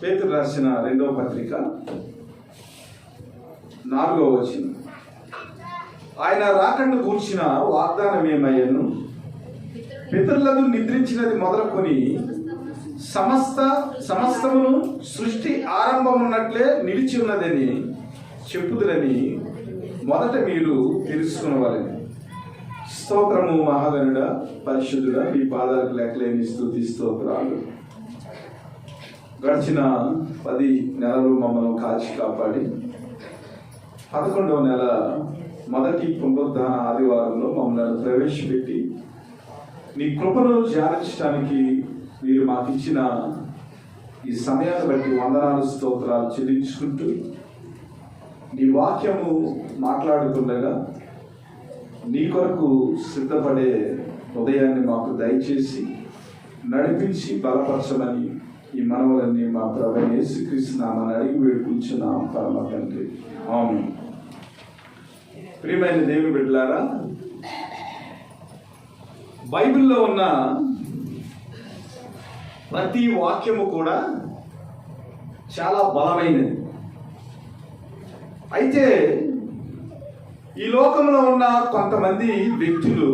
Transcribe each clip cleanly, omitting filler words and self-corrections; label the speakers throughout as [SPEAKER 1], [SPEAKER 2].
[SPEAKER 1] పేతురు రాసిన 2వ పత్రిక 4వ వచనం. ఆయన రాకను గూర్చిన వాగ్దానం ఏమయ్యను, పితరులకు నిద్రించినది మొదలుకొని సమస్తమును సృష్టి ఆరంభమున్నట్లే నిలిచి ఉన్నదని చెప్పుదురని మొదట మీరు తెలుసుకునవాలని. స్తోత్రము మహాగణుడ, పరిశుద్ధుడ, మీ పాదాలకు లెక్కలేని స్తుతి స్తోత్రాలు. గడిచిన 10 నెలలు మమ్మల్ని కాచి కాపాడి 11వ నెల మొదటి పునరుద్ధాన ఆదివారంలో మమ్మల్ని ప్రవేశపెట్టి నీ కృపను ధ్యానించడానికి మీరు మాకు ఇచ్చిన ఈ సమయాన్ని బట్టి వందనాలు స్తోత్రాలు చెల్లించుకుంటూ నీ వాక్యము మాట్లాడుతుండగా నీ కొరకు సిద్ధపడే హృదయాన్ని మాకు దయచేసి నడిపించి బలపరచమని ఈ మనవలన్నీ మా ప్రభువైన యేసుక్రీస్తు నామమున అడిగి వేడుకుంటున్నాం పరమ తండ్రి, ఆమేన్. ప్రియమైన దేవుని బిడ్డలారా, బైబిల్లో ఉన్న ప్రతి వాక్యము కూడా చాలా బలమైనది. అయితే ఈ లోకంలో ఉన్న కొంతమంది వ్యక్తులు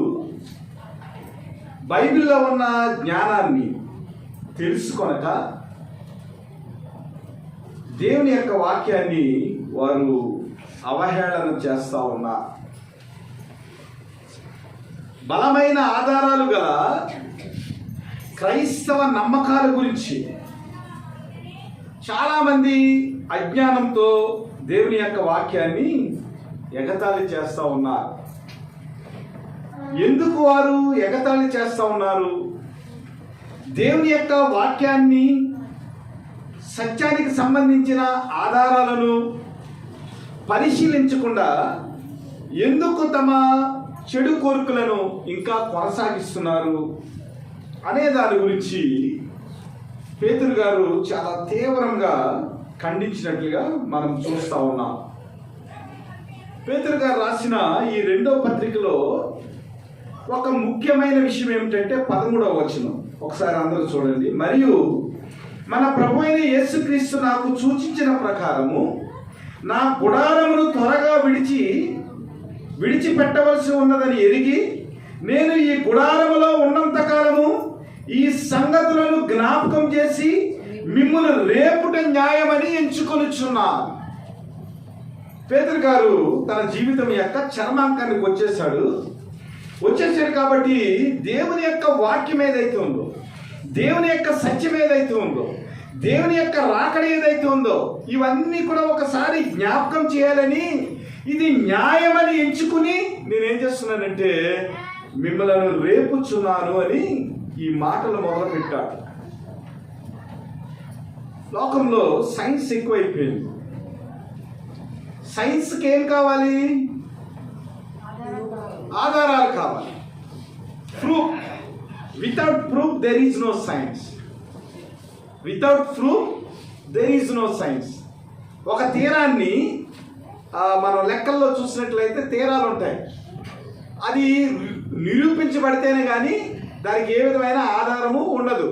[SPEAKER 1] బైబిల్లో ఉన్న జ్ఞానాన్ని తెలుసుకొనక దేవుని యొక్క వాక్యాన్ని వారు అవహేళన చేస్తూ ఉన్నారు. బలమైన ఆధారాలు గల క్రైస్తవ నమ్మకాల గురించి చాలామంది అజ్ఞానంతో దేవుని యొక్క వాక్యాన్ని ఎగతాళి చేస్తూ ఉన్నారు. ఎందుకు వారు ఎగతాళి చేస్తూ ఉన్నారు? దేవుని యొక్క వాక్యాన్ని, సత్యానికి సంబంధించిన ఆధారాలను పరిశీలించకుండా ఎందుకు తమ చెడు కోరికలను ఇంకా కొనసాగిస్తున్నారు అనే దాని గురించి పేతురు గారు చాలా తీవ్రంగా ఖండించినట్లుగా మనం చూస్తూ ఉన్నాం. పేతురు గారు రాసిన ఈ 2వ పత్రికలో ఒక ముఖ్యమైన విషయం ఏమిటంటే 13వ వచనం. ఒకసారి అందరూ చూడండి. మరియు మన ప్రభువైన యేసుక్రీస్తు నాకు సూచించిన ప్రకారము నా గుడారమును త్వరగా విడిచిపెట్టవలసి ఉన్నదని ఎరిగి నేను ఈ గుడారములో ఉన్నంతకాలము ఈ సంగతులను జ్ఞాపకం చేసి మిమ్మును రేపుట న్యాయమని ఎంచుకొనుచున్నాను. పేతురు గారు తన జీవితం యొక్క చర్మాంకానికి వచ్చేసాడు కాబట్టి దేవుని యొక్క వాక్యం ఏదైతే ఉందో, దేవుని యొక్క సత్యం ఏదైతే ఉందో, దేవుని యొక్క రాకడ ఏదైతే ఉందో, ఇవన్నీ కూడా ఒకసారి జ్ఞాపకం చేయాలని, ఇది న్యాయమని ఎంచుకుని నేనేం చేస్తున్నానంటే మిమ్మల్ని రేపుచున్నాను అని ఈ మాటలు మొదలు పెట్టాడు. లోకంలో సైన్స్ ఎక్కువైపోయింది. సైన్స్కి ఏం కావాలి? ఆధారాలు కావాలి. Proof. Without proof there is no science. Without proof there is no science. ఒక తీరాన్ని మనం లెక్కల్లో చూసినట్లయితే తీరాలు ఉంటాయి. అది నిరూపించబడితేనే కానీ దానికి ఏ విధమైన ఆధారము ఉండదు.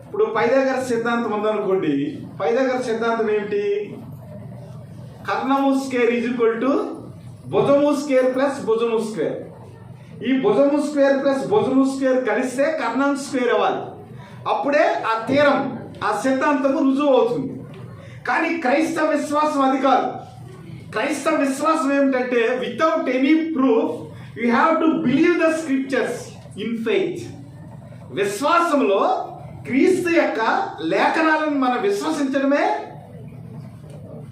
[SPEAKER 1] ఇప్పుడు పైథాగరస్ సిద్ధాంతం ఉందనుకోండి. పైథాగరస్ సిద్ధాంతం ఏమిటి? కర్ణము స్క్వేర్ ఈజ్ ఈక్వల్ టు భుజము స్క్వేర్ ప్లస్ భుజము స్క్వేర్. ఈ భుజము స్క్వేర్ ప్లస్ భుజము స్క్వేర్ కలిస్తే కర్ణం స్క్వేర్ అవ్వాలి. అప్పుడే ఆ తీరం, ఆ సిద్ధాంతము రుజువు అవుతుంది. కానీ క్రైస్తవ విశ్వాసం అది కాదు. క్రైస్తవ విశ్వాసం ఏమిటంటే without any proof you have to believe the scriptures in faith. విశ్వాసంలో క్రీస్తు యొక్క లేఖనాలను మనం విశ్వసించడమే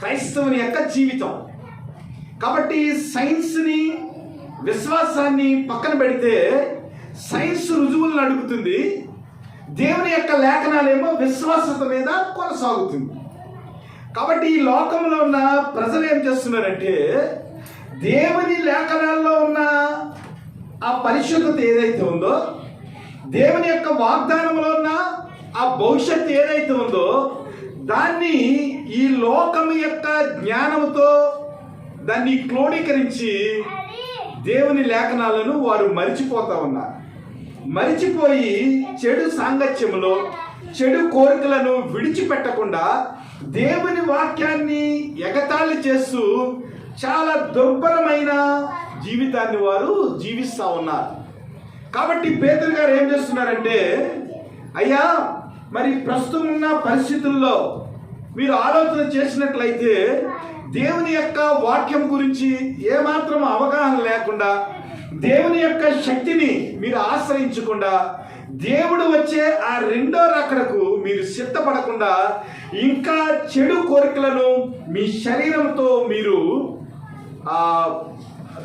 [SPEAKER 1] క్రైస్తవుని యొక్క జీవితం. కాబట్టి సైన్స్ని, విశ్వాసాన్ని పక్కన పెడితే సైన్స్ రుజువులను అడుగుతుంది, దేవుని యొక్క లేఖనాలేమో విశ్వాసత మీద కొనసాగుతుంది. కాబట్టి ఈ లోకంలో ఉన్న ప్రజలు ఏం చేస్తున్నారంటే దేవుని లేఖనాల్లో ఉన్న ఆ పరిశుద్ధత ఏదైతే ఉందో, దేవుని యొక్క వాగ్దానంలో ఉన్న ఆ భవిష్యత్తు ఏదైతే ఉందో, దాన్ని ఈ లోకం యొక్క జ్ఞానంతో దాన్ని క్రోడీకరించి దేవుని లేఖనాలను వారు మరిచిపోతా ఉన్నారు. మరిచిపోయి చెడు సాంగత్యములో చెడు కోరికలను విడిచిపెట్టకుండా దేవుని వాక్యాన్ని ఎగతాళి చేస్తూ చాలా దుర్భరమైన జీవితాన్ని వారు జీవిస్తూ ఉన్నారు. కాబట్టి పేతురు గారు ఏం చేస్తున్నారంటే, అయ్యా మరి ప్రస్తుతం ఉన్న పరిస్థితుల్లో మీరు ఆలోచన చేసినట్లయితే దేవుని యొక్క వాక్యం గురించి ఏమాత్రం అవగాహన లేకుండా, దేవుని యొక్క శక్తిని మీరు ఆశ్రయించకుండా, దేవుడు వచ్చే ఆ రెండో రాకడకు మీరు సిద్ధపడకుండా ఇంకా చెడు కోరికలను మీ శరీరంతో మీరు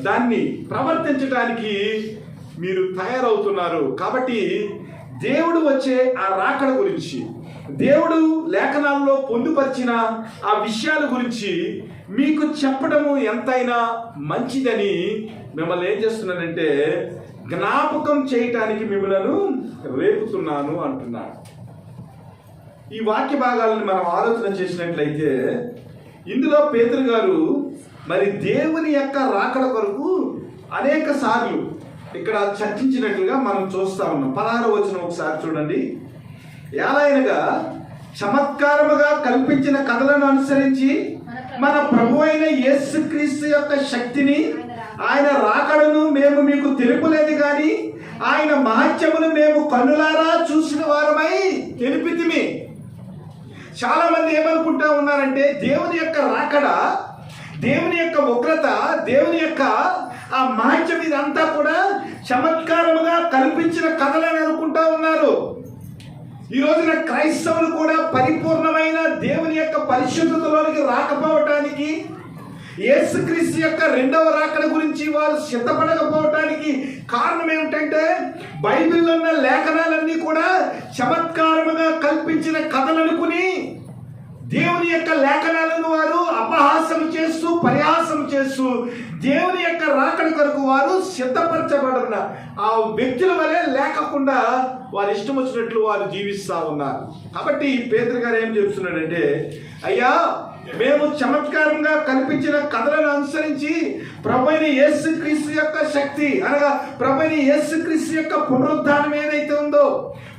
[SPEAKER 1] దాన్ని ప్రవర్తించడానికి మీరు తయారవుతున్నారు. కాబట్టి దేవుడు వచ్చే ఆ రాకడ గురించి, దేవుడు లేఖనాల్లో పొందుపరిచిన ఆ విషయాల గురించి మీకు చెప్పడము ఎంతైనా మంచిదని మిమ్మల్ని ఏం చేస్తున్నానంటే జ్ఞాపకం చేయటానికి మిమ్మల్ని రేపుతున్నాను అంటున్నాడు. ఈ వాక్య భాగాలను మనం ఆలోచన చేసినట్లయితే ఇందులో పేతురు గారు మరి దేవుని యొక్క రాకడ కొరకు అనేక సార్లు ఇక్కడ చర్చించినట్లుగా మనం చూస్తా ఉన్నాం. 16వ వచనం ఒకసారి చూడండి. ఎలాగనగా చమత్కారముగా కల్పించిన కథలను అనుసరించి మన ప్రభు అయిన యేసుక్రీస్తు యొక్క శక్తిని, ఆయన రాకడను మేము మీకు తెలుపలేదు కానీ ఆయన మహత్యమును మేము కన్నులారా చూసిన వారమై తెలిపితిమి. చాలా మంది ఏమనుకుంటా ఉన్నారంటే దేవుని యొక్క రాకడ, దేవుని యొక్క ఉగ్రత, దేవుని యొక్క ఆ మహత్యం ఇదంతా కూడా చమత్కారముగా కల్పించిన కథలని అనుకుంటా ఉన్నారు. ఈ రోజున క్రైస్తవులు కూడా పరిపూర్ణమైన దేవుని యొక్క పరిశుద్ధతలోనికి రాకపోవటానికి, యేసుక్రీస్తు యొక్క రెండవ రాకడ గురించి వారు సిద్ధపడకపోవటానికి కారణం ఏమిటంటే బైబిల్లో ఉన్న లేఖనాలన్నీ కూడా చమత్కారముగా కల్పించిన కథలనుకుని దేవుని యొక్క లేఖనాలను వారు అపహాసం చేస్తూ పరిహాసం చేస్తూ దేవుని యొక్క రాకడ కొరకు వారు సిద్ధపరచబడిన ఆ వ్యక్తుల వలె లేకుండా వారు ఇష్టం వచ్చినట్లు వారు జీవిస్తూ ఉన్నారు. కాబట్టి పేతురు గారు ఏం చెప్తున్నాడంటే, అయ్యా మేము చమత్కారంగా కల్పించిన కథలను అనుసరించి ప్రభువైన యేసుక్రీస్తు యొక్క శక్తి అనగా ప్రభువైన యేసుక్రీస్తు యొక్క పునరుద్ధానం ఏదైతే ఉందో,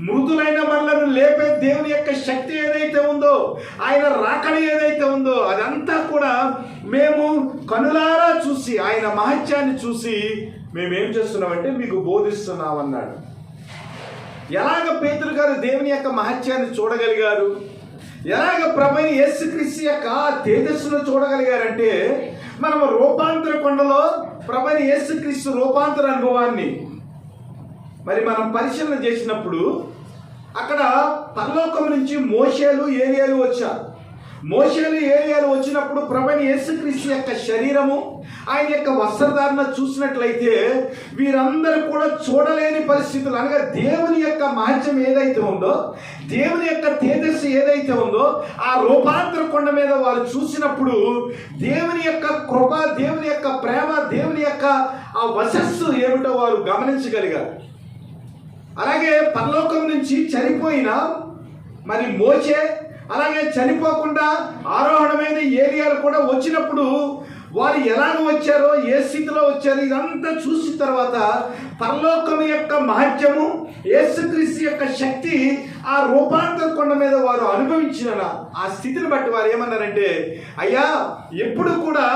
[SPEAKER 1] మృదులైన మనలను లేపే దేవుని యొక్క శక్తి ఏదైతే ఉందో, ఆయన రాకడ ఏదైతే ఉందో అదంతా కూడా మేము కనులారా చూసి ఆయన మహత్యాన్ని చూసి మేమేం చేస్తున్నామంటే మీకు బోధిస్తున్నామన్నాడు. ఎలాగ పేతురు గారు దేవుని యొక్క మహత్యాన్ని చూడగలిగారు, ఎలాగ ప్రభువైన యేసుక్రీస్తు యొక్క తేజస్సును చూడగలిగారంటే మనం రూపాంతర కొండలో ప్రభువైన యేసుక్రీస్తు రూపాంతర అనుభవాన్ని మరి మనం పరిశీలన చేసినప్పుడు అక్కడ పరలోకం నుంచి మోషేలు ఏలియాలు వచ్చారు. మోషేలు ఏలియాలు వచ్చినప్పుడు ప్రభువైన యేసుక్రీస్తు యొక్క శరీరము, ఆయన యొక్క వస్త్రధారణ చూసినట్లయితే వీరందరూ కూడా చూడలేని పరిస్థితులు, అనగా దేవుని యొక్క మహత్యం ఏదైతే ఉందో, దేవుని యొక్క తేజస్సు ఏదైతే ఉందో ఆ రూపాంతర కొండ మీద వారు చూసినప్పుడు దేవుని యొక్క కృప, దేవుని యొక్క ప్రేమ, దేవుని యొక్క ఆ వశస్సు ఏమిటో వారు గమనించగలిగారు. అలాగే పరలోకం నుంచి చనిపోయిన మరి మోషే, అలాగే చనిపోకుండా ఆరోహణమైన ఏలియాలు కూడా వచ్చినప్పుడు వారు ఎలాగ వచ్చారో, ఏ స్థితిలో వచ్చారో ఇదంతా చూసిన తర్వాత పరలోకం యొక్క మహత్యము, యేసుక్రీస్తు యొక్క శక్తి ఆ రూపాంతర కొండ మీద వారు అనుభవించిన ఆ స్థితిని బట్టి వారు ఏమన్నారంటే, అయ్యా ఎప్పుడు కూడా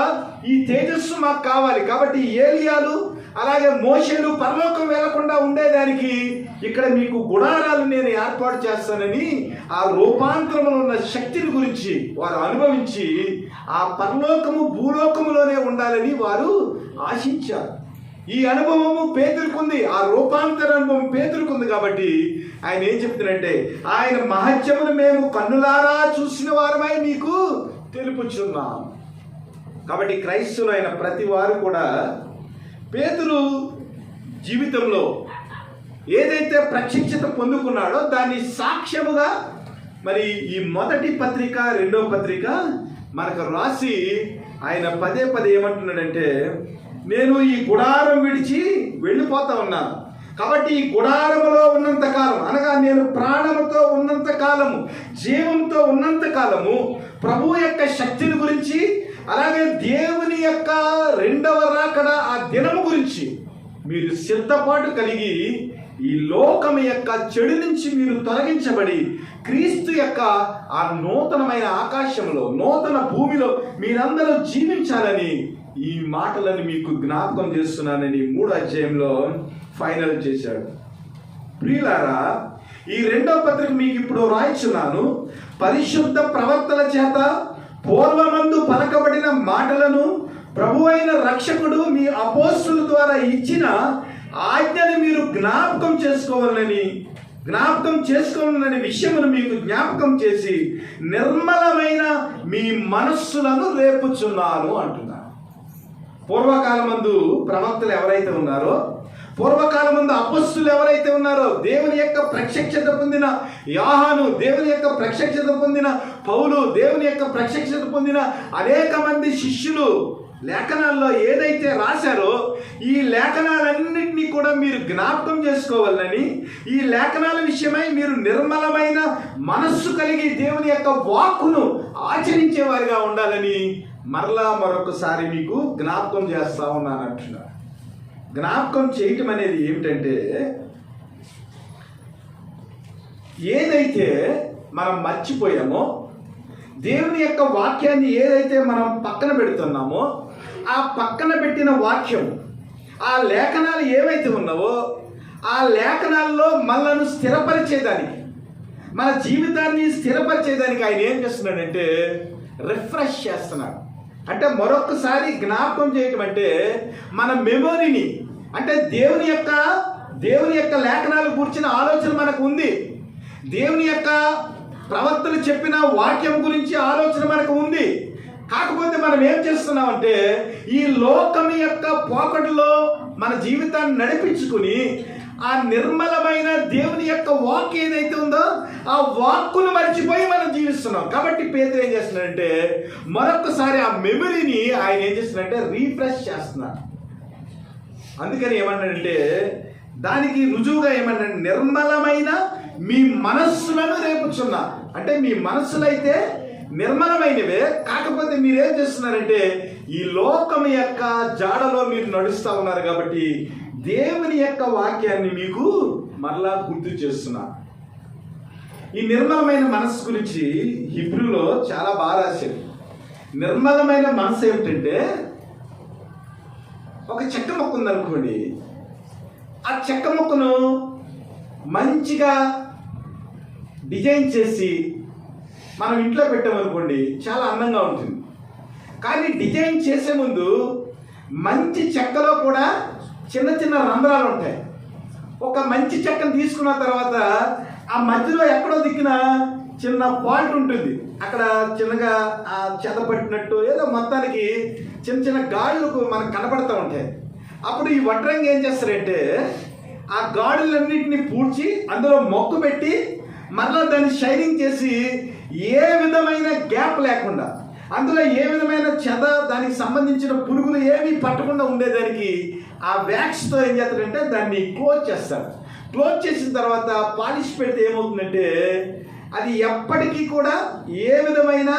[SPEAKER 1] ఈ తేజస్సు మాకు కావాలి, కాబట్టి ఏలియాలు అలాగే మోషేలు పరలోకం వెళ్లకుండా ఉండేదానికి ఇక్కడ మీకు గుడారాలు నేను ఏర్పాటు చేస్తానని ఆ రూపాంతరంలో ఉన్న శక్తిని గురించి వారు అనుభవించి ఆ పరలోకము భూలోకములోనే ఉండాలని వారు ఆశించారు. ఈ అనుభవము పేతురుకుంది, ఆ రూపాంతర అనుభవం పేతురుకుంది. కాబట్టి ఆయన ఏం చెప్తున్నారంటే, ఆయన మహత్యమును మేము కన్నులారా చూసిన వారమై మీకు తెలుపుచున్నాం. కాబట్టి క్రైస్తవులైన ప్రతి వారు కూడా పేతురు జీవితంలో ఏదైతే ప్రత్యక్షత పొందుకున్నాడో దాన్ని సాక్ష్యముగా మరి ఈ మొదటి పత్రిక, రెండో పత్రిక మనకు రాసి ఆయన పదే పదే ఏమంటున్నాడంటే, నేను ఈ గుడారం విడిచి వెళ్ళిపోతా ఉన్నాను, కాబట్టి ఈ గుడారములో ఉన్నంత కాలం, అనగా నేను ప్రాణముతో ఉన్నంత కాలము, జీవంతో ఉన్నంత కాలము ప్రభు యొక్క శక్తిని గురించి, అలాగే దేవుని యొక్క రెండవ రాకడ ఆ దినము గురించి మీరు సిద్ధపాటు కలిగి ఈ లోకం యొక్క చెడు నుంచి మీరు తొలగించబడి క్రీస్తు యొక్క ఆ నూతనమైన ఆకాశంలో, నూతన భూమిలో మీరందరూ జీవించాలని ఈ మాటలను మీకు జ్ఞాపకం చేస్తున్నానని 3వ అధ్యాయంలో ఫైనల్ చేశాడు. ప్రియులారా, ఈ 2వ పత్రిక మీకు ఇప్పుడు రాయిచున్నాను. పరిశుద్ధ ప్రవక్తల చేత పూర్వమందు పలకబడిన మాటలను ప్రభువైన రక్షకుడు మీ అపోస్తుల ద్వారా ఇచ్చిన ఆజ్ఞను మీరు జ్ఞాపకం చేసుకోవాలని విషయమును మీకు జ్ఞాపకం చేసి నిర్మలమైన మీ మనస్సులను రేపుచున్నాను అంటున్నారు. పూర్వకాలమందు ప్రవక్తలు ఎవరైతే ఉన్నారో, పూర్వకాలమందు అపోస్తులు ఎవరైతే ఉన్నారో, దేవుని యొక్క ప్రత్యక్షత పొందిన యోహాను, దేవుని యొక్క ప్రత్యక్షత పొందిన పౌలు, దేవుని యొక్క ప్రత్యక్షత పొందిన అనేక మంది శిష్యులు లేఖనాల్లో ఏదైతే రాశారో ఈ లేఖనాలన్నింటినీ కూడా మీరు జ్ఞాపకం చేసుకోవాలని, ఈ లేఖనాల విషయమై మీరు నిర్మలమైన మనస్సు కలిగి దేవుని యొక్క వాక్కును ఆచరించేవారిగా ఉండాలని మరొకసారి మీకు జ్ఞాపకం చేస్తా ఉన్నాను అంటున్నారు. జ్ఞాపకం చేయటం అనేది ఏమిటంటే, ఏదైతే మనం మర్చిపోయామో, దేవుని యొక్క వాక్యాన్ని ఏదైతే మనం పక్కన పెడుతున్నామో, ఆ పక్కన పెట్టిన వాక్యం, ఆ లేఖనాలు ఏవైతే ఉన్నావో ఆ లేఖనాల్లో మనల్ని స్థిరపరిచేదానికి, మన జీవితాన్ని స్థిరపరిచేదానికి ఆయన ఏం చేస్తున్నాడంటే రిఫ్రెష్ చేస్తున్నాడు. అంటే మరొకసారి జ్ఞాపకం చేయటం అంటే మన మెమొరీని, అంటే దేవుని యొక్క లేఖనాలు గురించిన ఆలోచన మనకు ఉంది, దేవుని యొక్క ప్రవక్తలు చెప్పిన వాక్యం గురించి ఆలోచన మనకు ఉంది. కాకపోతే మనం ఏం చేస్తున్నామంటే ఈ లోకం యొక్క పోకడలో మన జీవితాన్ని నడిపించుకుని ఆ నిర్మలమైన దేవుని యొక్క వాక్ ఏదైతే ఉందో ఆ వాక్కును మర్చిపోయి మనం జీవిస్తున్నాం. కాబట్టి పేతురు ఏం చేస్తున్నాడంటే మరొకసారి ఆ మెమరీని ఆయన ఏం చేస్తున్నాడంటే రీఫ్రెష్ చేస్తున్నారు. అందుకని ఏమన్నాడంటే దానికి రుజువుగా ఏమన్నాడు, నిర్మలమైన మీ మనస్సులను రేపుచున్నా. అంటే మీ మనస్సులు అయితే నిర్మలమైనవే, కాకపోతే మీరు ఏం చేస్తున్నారంటే ఈ లోకం యొక్క జాడలో మీరు నడుస్తూ ఉన్నారు. కాబట్టి దేవుని యొక్క వాక్యాన్ని మీకు మరలా గుర్తు చేస్తున్నా. ఈ నిర్మలమైన మనస్సు గురించి హీబ్రూలో చాలా బాగా రాశారు. నిర్మలమైన మనసు ఏమిటంటే, ఒక చెక్క మొక్క ఉందనుకోండి, ఆ చెక్క మొక్కను మంచిగా డిజైన్ చేసి మనం ఇంట్లో పెట్టామనుకోండి చాలా అందంగా ఉంటుంది. కానీ డిజైన్ చేసే ముందు మంచి చెక్కలో కూడా చిన్న చిన్న రంధ్రాలు ఉంటాయి. ఒక మంచి చెక్కను తీసుకున్న తర్వాత ఆ మధ్యలో ఎక్కడో దిక్కిన చిన్న ఫాల్ట్ ఉంటుంది, అక్కడ చిన్నగా ఆ చెద పట్టినట్టు ఏదో మొత్తానికి చిన్న చిన్న గాడులకు మనకు కనపడుతూ ఉంటాయి. అప్పుడు ఈ వడ్రంగి ఏం చేస్తారంటే ఆ గాడులన్నింటినీ పూడ్చి అందులో మొక్కు పెట్టి మరలా దాన్ని షైనింగ్ చేసి ఏ విధమైన గ్యాప్ లేకుండా, అందులో ఏ విధమైన చెద, దానికి సంబంధించిన పురుగులు ఏమీ పట్టకుండా ఉండేదానికి ఆ వ్యాక్స్తో ఏం చేస్తారంటే దాన్ని క్లోజ్ చేస్తారు. క్లోజ్ చేసిన తర్వాత పాలిష్ పెడితే ఏమవుతుందంటే అది ఎప్పటికీ కూడా ఏ విధమైన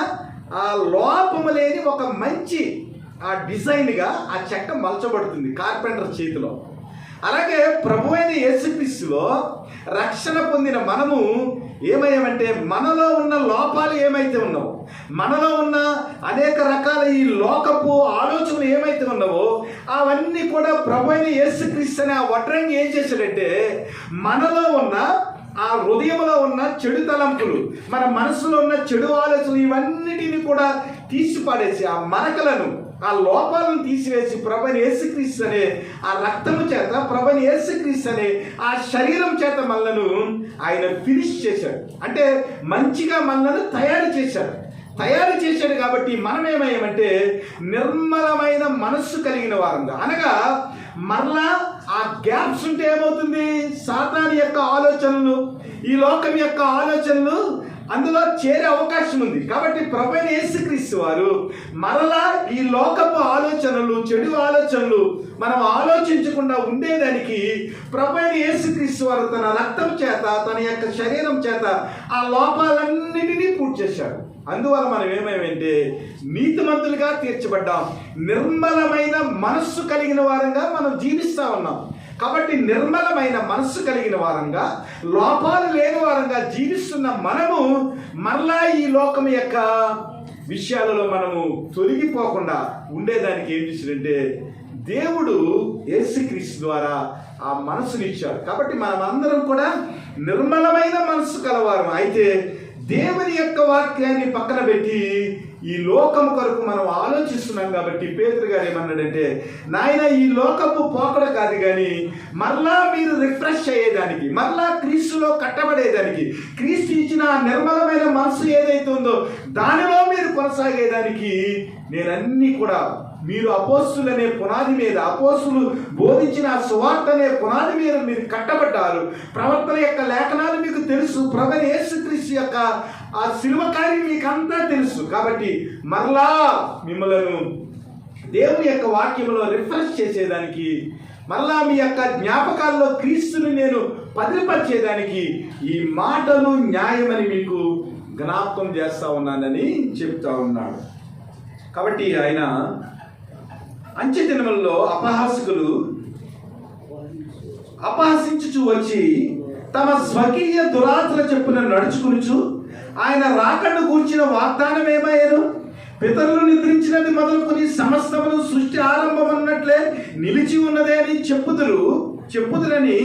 [SPEAKER 1] ఆ లోపము లేని ఒక మంచి ఆ డిజైన్గా ఆ చెక్క మలచబడుతుంది కార్పెంటర్ చేతిలో. అలాగే ప్రభువైన యేసుక్రీస్తులో రక్షణ పొందిన మనము ఏమయ్యామంటే మనలో ఉన్న లోపాలు ఏమైతే ఉన్నావో, మనలో ఉన్న అనేక రకాల ఈ లోకపు ఆలోచనలు ఏమైతే ఉన్నావో అవన్నీ కూడా ప్రభువైన యేసుక్రీస్తు అనే ఆ వడ్రంగి ఏం చేశాడంటే మనలో ఉన్న ఆ హృదయంలో ఉన్న చెడు తలంపులు, మన మనసులో ఉన్న చెడు ఆలోచనలు ఇవన్నిటిని కూడా తీసిపాడేసి ఆ మరకలను, ఆ లోపాలను తీసివేసి ప్రభువైన యేసుక్రీస్తు అనే ఆ రక్తము చేత, ప్రభువైన యేసుక్రీస్తు అనే ఆ శరీరం చేత మనలను ఆయన ఫినిష్ చేశాడు. అంటే మంచిగా మనలను తయారు చేశాడు. కాబట్టి మనం ఏమయ్యామంటే నిర్మలమైన మనస్సు కలిగిన వారంగా, అనగా మరలా ఆ గ్యాప్స్ ఉంటే ఏమవుతుంది, సాతాను యొక్క ఆలోచనలు, ఈ లోకం యొక్క ఆలోచనలు అందులో చేరే అవకాశం ఉంది. కాబట్టి ప్రభువైన యేసుక్రీస్తు వారు మరలా ఈ లోకపు ఆలోచనలు, చెడు ఆలోచనలు మనం ఆలోచించకుండా ఉండేదానికి ప్రభువైన యేసుక్రీస్తు వారు తన రక్తం చేత, తన యొక్క శరీరం చేత ఆ లోపాలన్నిటినీ పూర్తి చేశాడు. అందువల్ల మనం ఏమేమంటే నీతిమంతులుగా తీర్చబడ్డాం, నిర్మలమైన మనస్సు కలిగిన వారంగా మనం జీవిస్తూ ఉన్నాం. కాబట్టి నిర్మలమైన మనస్సు కలిగిన వారంగా, లోపాలు లేని వారంగా జీవిస్తున్న మనము మరలా ఈ లోకం యొక్క విషయాలలో మనము తొలగిపోకుండా ఉండేదానికి ఏం చేశాడంటే దేవుడు యేసుక్రీస్తు ద్వారా ఆ మనసునిచ్చాడు. కాబట్టి మనం అందరం కూడా నిర్మలమైన మనసు కలవారు. అయితే దేవుని యొక్క వాక్యాన్ని పక్కన పెట్టి ఈ లోకం కొరకు మనం ఆలోచిస్తున్నాం. కాబట్టి పేతురు గారు ఏమన్నాడంటే, నాయన ఈ లోకపు పోకడ కాదు కానీ మరలా మీరు రిఫ్రెష్ అయ్యేదానికి, మరలా క్రీస్తులో కట్టబడేదానికి, క్రీస్తు ఇచ్చిన నిర్మలమైన మనసు ఏదైతే ఉందో దానిలో మీరు కొనసాగేదానికి నేనన్నీ కూడా మీరు అపోస్తులు అనే పునాది మీద, అపోస్తులు బోధించిన సువార్త అనే పునాది మీద మీరు కట్టబడ్డారు. ప్రవర్తన యొక్క లేఖనాలు మీకు తెలుసు, ప్రభువైన యేసుక్రీస్తు యొక్క ఆ శిలువ కార్యం మీకు అంతా తెలుసు. కాబట్టి మరలా మిమ్మలను దేవుని యొక్క వాక్యంలో రిఫ్రెష్ చేసేదానికి, మరలా మీ యొక్క జ్ఞాపకాల్లో క్రీస్తుని నేను పదిలిపరిచేదానికి ఈ మాటలు న్యాయమని మీకు జ్ఞాపకం చేస్తా ఉన్నానని చెప్తా ఉన్నాడు. కాబట్టి ఆయన అంచె దినములలో అపహాసకులు అపహసించుచు వచ్చి తమ స్వకీయ దురాత్ర చెప్పున నడుచుకునుచు ఆయన రాకను గూర్చిన వాగ్దానం ఏమయ్యను, పితరులు నిద్రించినది మొదలుకొని సమస్తమును సృష్టి ఆరంభమన్నట్లే నిలిచి ఉన్నదే అని చెప్పుదురని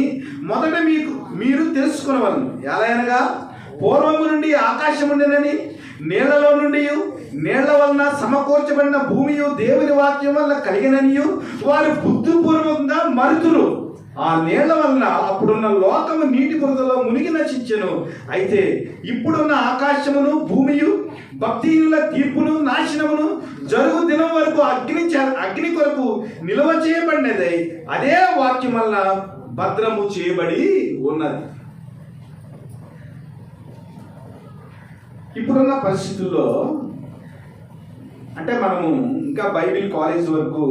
[SPEAKER 1] మొదట మీరు తెలుసుకునవలను. ఎలా అనగా పూర్వము నుండి ఆకాశం ఉండేనని, నీళ్లలో నుండి నీళ్ల వలన సమకూర్చబడిన భూమియు దేవుని వాక్యం వల్ల కలిగిననియు వారు బుద్ధిపూర్వకంగా మరుతురు. ఆ నీళ్ల వలన అప్పుడున్న లోకము నీటి బురదలో మునిగి నశించెను. అయితే ఇప్పుడున్న ఆకాశమును భూమియు భక్తిహీనుల తీర్పును నాశనమును జరుగు దినం వరకు అగ్ని కొరకు నిల్వ చేయబడినదై అదే వాక్యం వల్ల భద్రము చేయబడి ఉన్నది. ఇప్పుడున్న పరిస్థితుల్లో అంటే మనము ఇంకా బైబిల్ కాలేజ్ వరకు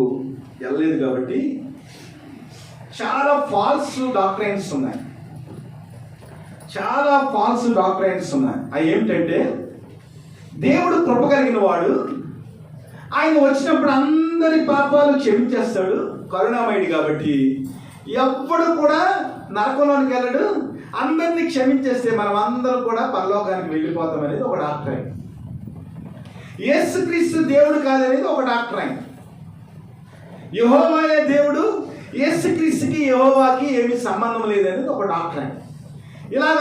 [SPEAKER 1] వెళ్ళలేదు కాబట్టి చాలా ఫాల్స్ డాక్ట్రైన్స్ ఉన్నాయి. అవి ఏమిటంటే, దేవుడు కృప కలిగిన వాడు, ఆయన వచ్చినప్పుడు అందరి పాపాలు క్షమించేస్తాడు, కరుణామయుడు కాబట్టి ఎవ్వడు కూడా నరకంలోనికి వెళ్ళడు, అందరినీ క్షమించేస్తే మనం అందరం కూడా పరలోకానికి వెళ్ళిపోతాం అనేది ఒక డాక్ట్రైన్. యేసుక్రీస్తు దేవుడు కాదనేది ఒక డాక్ట్రైన్. యెహోవాయే దేవుడు, యేసుక్రీస్తుకి యెహోవాకి ఏమీ సంబంధం లేదనేది ఒక డాక్ట్రైన్. ఇలాగ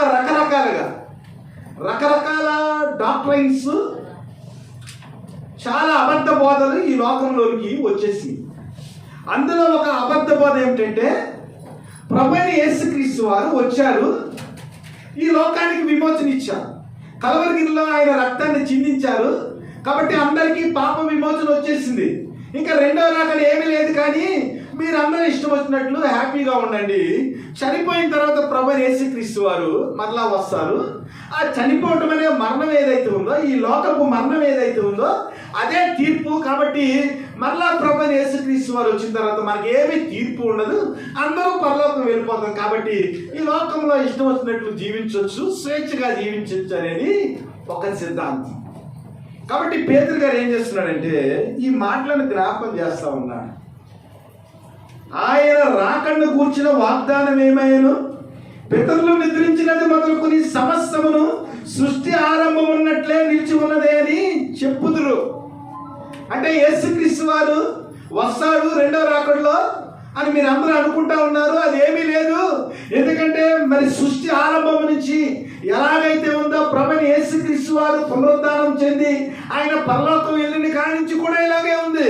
[SPEAKER 1] రకరకాల డాక్ట్రైన్స్, చాలా అబద్ధ బోధలు ఈ లోకంలోకి వచ్చేసి, అందులో ఒక అబద్ధ బోధ ఏమిటంటే, ప్రభువైన యేసుక్రీస్తు వారు వచ్చారు, ఈ లోకానికి విమోచన ఇచ్చారు, కలవరిగిరిలో ఆయన రక్తాన్ని చిందించారు, కాబట్టి అందరికీ పాప విమోచన వచ్చేసింది, ఇంకా రెండో రాకడ ఏమీ లేదు, కానీ మీరందరూ ఇష్టం వచ్చినట్లు హ్యాపీగా ఉండండి, చనిపోయిన తర్వాత ప్రభువైన యేసుక్రీస్తు వారు మరలా వస్తారు, ఆ చనిపోవటం అనే మరణం ఏదైతే ఉందో, ఈ లోకపు మరణం ఏదైతే ఉందో అదే తీర్పు, కాబట్టి మరలా ప్రభువైన యేసుక్రీస్తు వారు వచ్చిన తర్వాత మనకి ఏమీ తీర్పు ఉండదు, అందరూ పరలోకం వెళ్ళిపోతాం, కాబట్టి ఈ లోకంలో ఇష్టం వచ్చినట్లు జీవించవచ్చు, స్వేచ్ఛగా జీవించవచ్చు అనేది ఒక సిద్ధాంతం. కాబట్టి పేతురు గారు ఏం చేస్తున్నాడంటే ఈ మాటలను జ్ఞాపకం చేస్తా ఉన్నాడు. ఆయన రాకను గూర్చిన వాగ్దానం ఏమైనా, పితరులు నిద్రించినది మొదలుకొని సమస్తమును సృష్టి ఆరంభం ఉన్నట్లే నిలిచి ఉన్నదే అని చెప్పుదురు. అంటే యేసుక్రీస్తు వారు వస్తాడు రెండో రాకడలో అని మీరు అందరూ అనుకుంటా ఉన్నారు, అది ఏమీ లేదు. ఎందుకంటే మరి సృష్టి ఆరంభం నుంచి ఎలాగైతే ఉందో ప్రభువైన యేసుక్రీస్తు వారు పునరుద్ధానం చెంది ఆయన పరలోకం వెళ్ళిన కాడి నుంచి కూడా ఇలాగే ఉంది,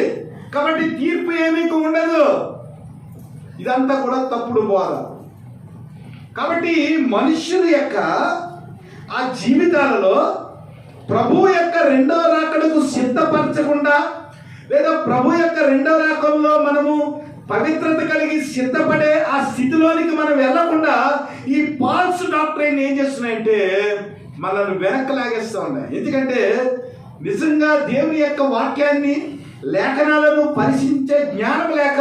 [SPEAKER 1] కాబట్టి తీర్పు ఏమీ ఉండదు. ఇదంతా కూడా తప్పుడు బోధ. కాబట్టి మనుష్యుల యొక్క ఆ జీవితాలలో ప్రభు యొక్క రెండో రాకడకు సిద్ధపరచకుండా, లేదా ప్రభు యొక్క రెండో రాకడలో మనము పవిత్రత కలిగి సిద్ధపడే ఆ స్థితిలోనికి మనం వెళ్ళకుండా ఈ ఫాల్స్ డాక్ట్రైన్ ఏం చేస్తున్నాయంటే మనల్ని వెనక్కి లాగేస్తూ ఉన్నాయి. ఎందుకంటే నిజంగా దేవుని యొక్క వాక్యాన్ని, లేఖనాలను పరిశీలించే జ్ఞానం లేక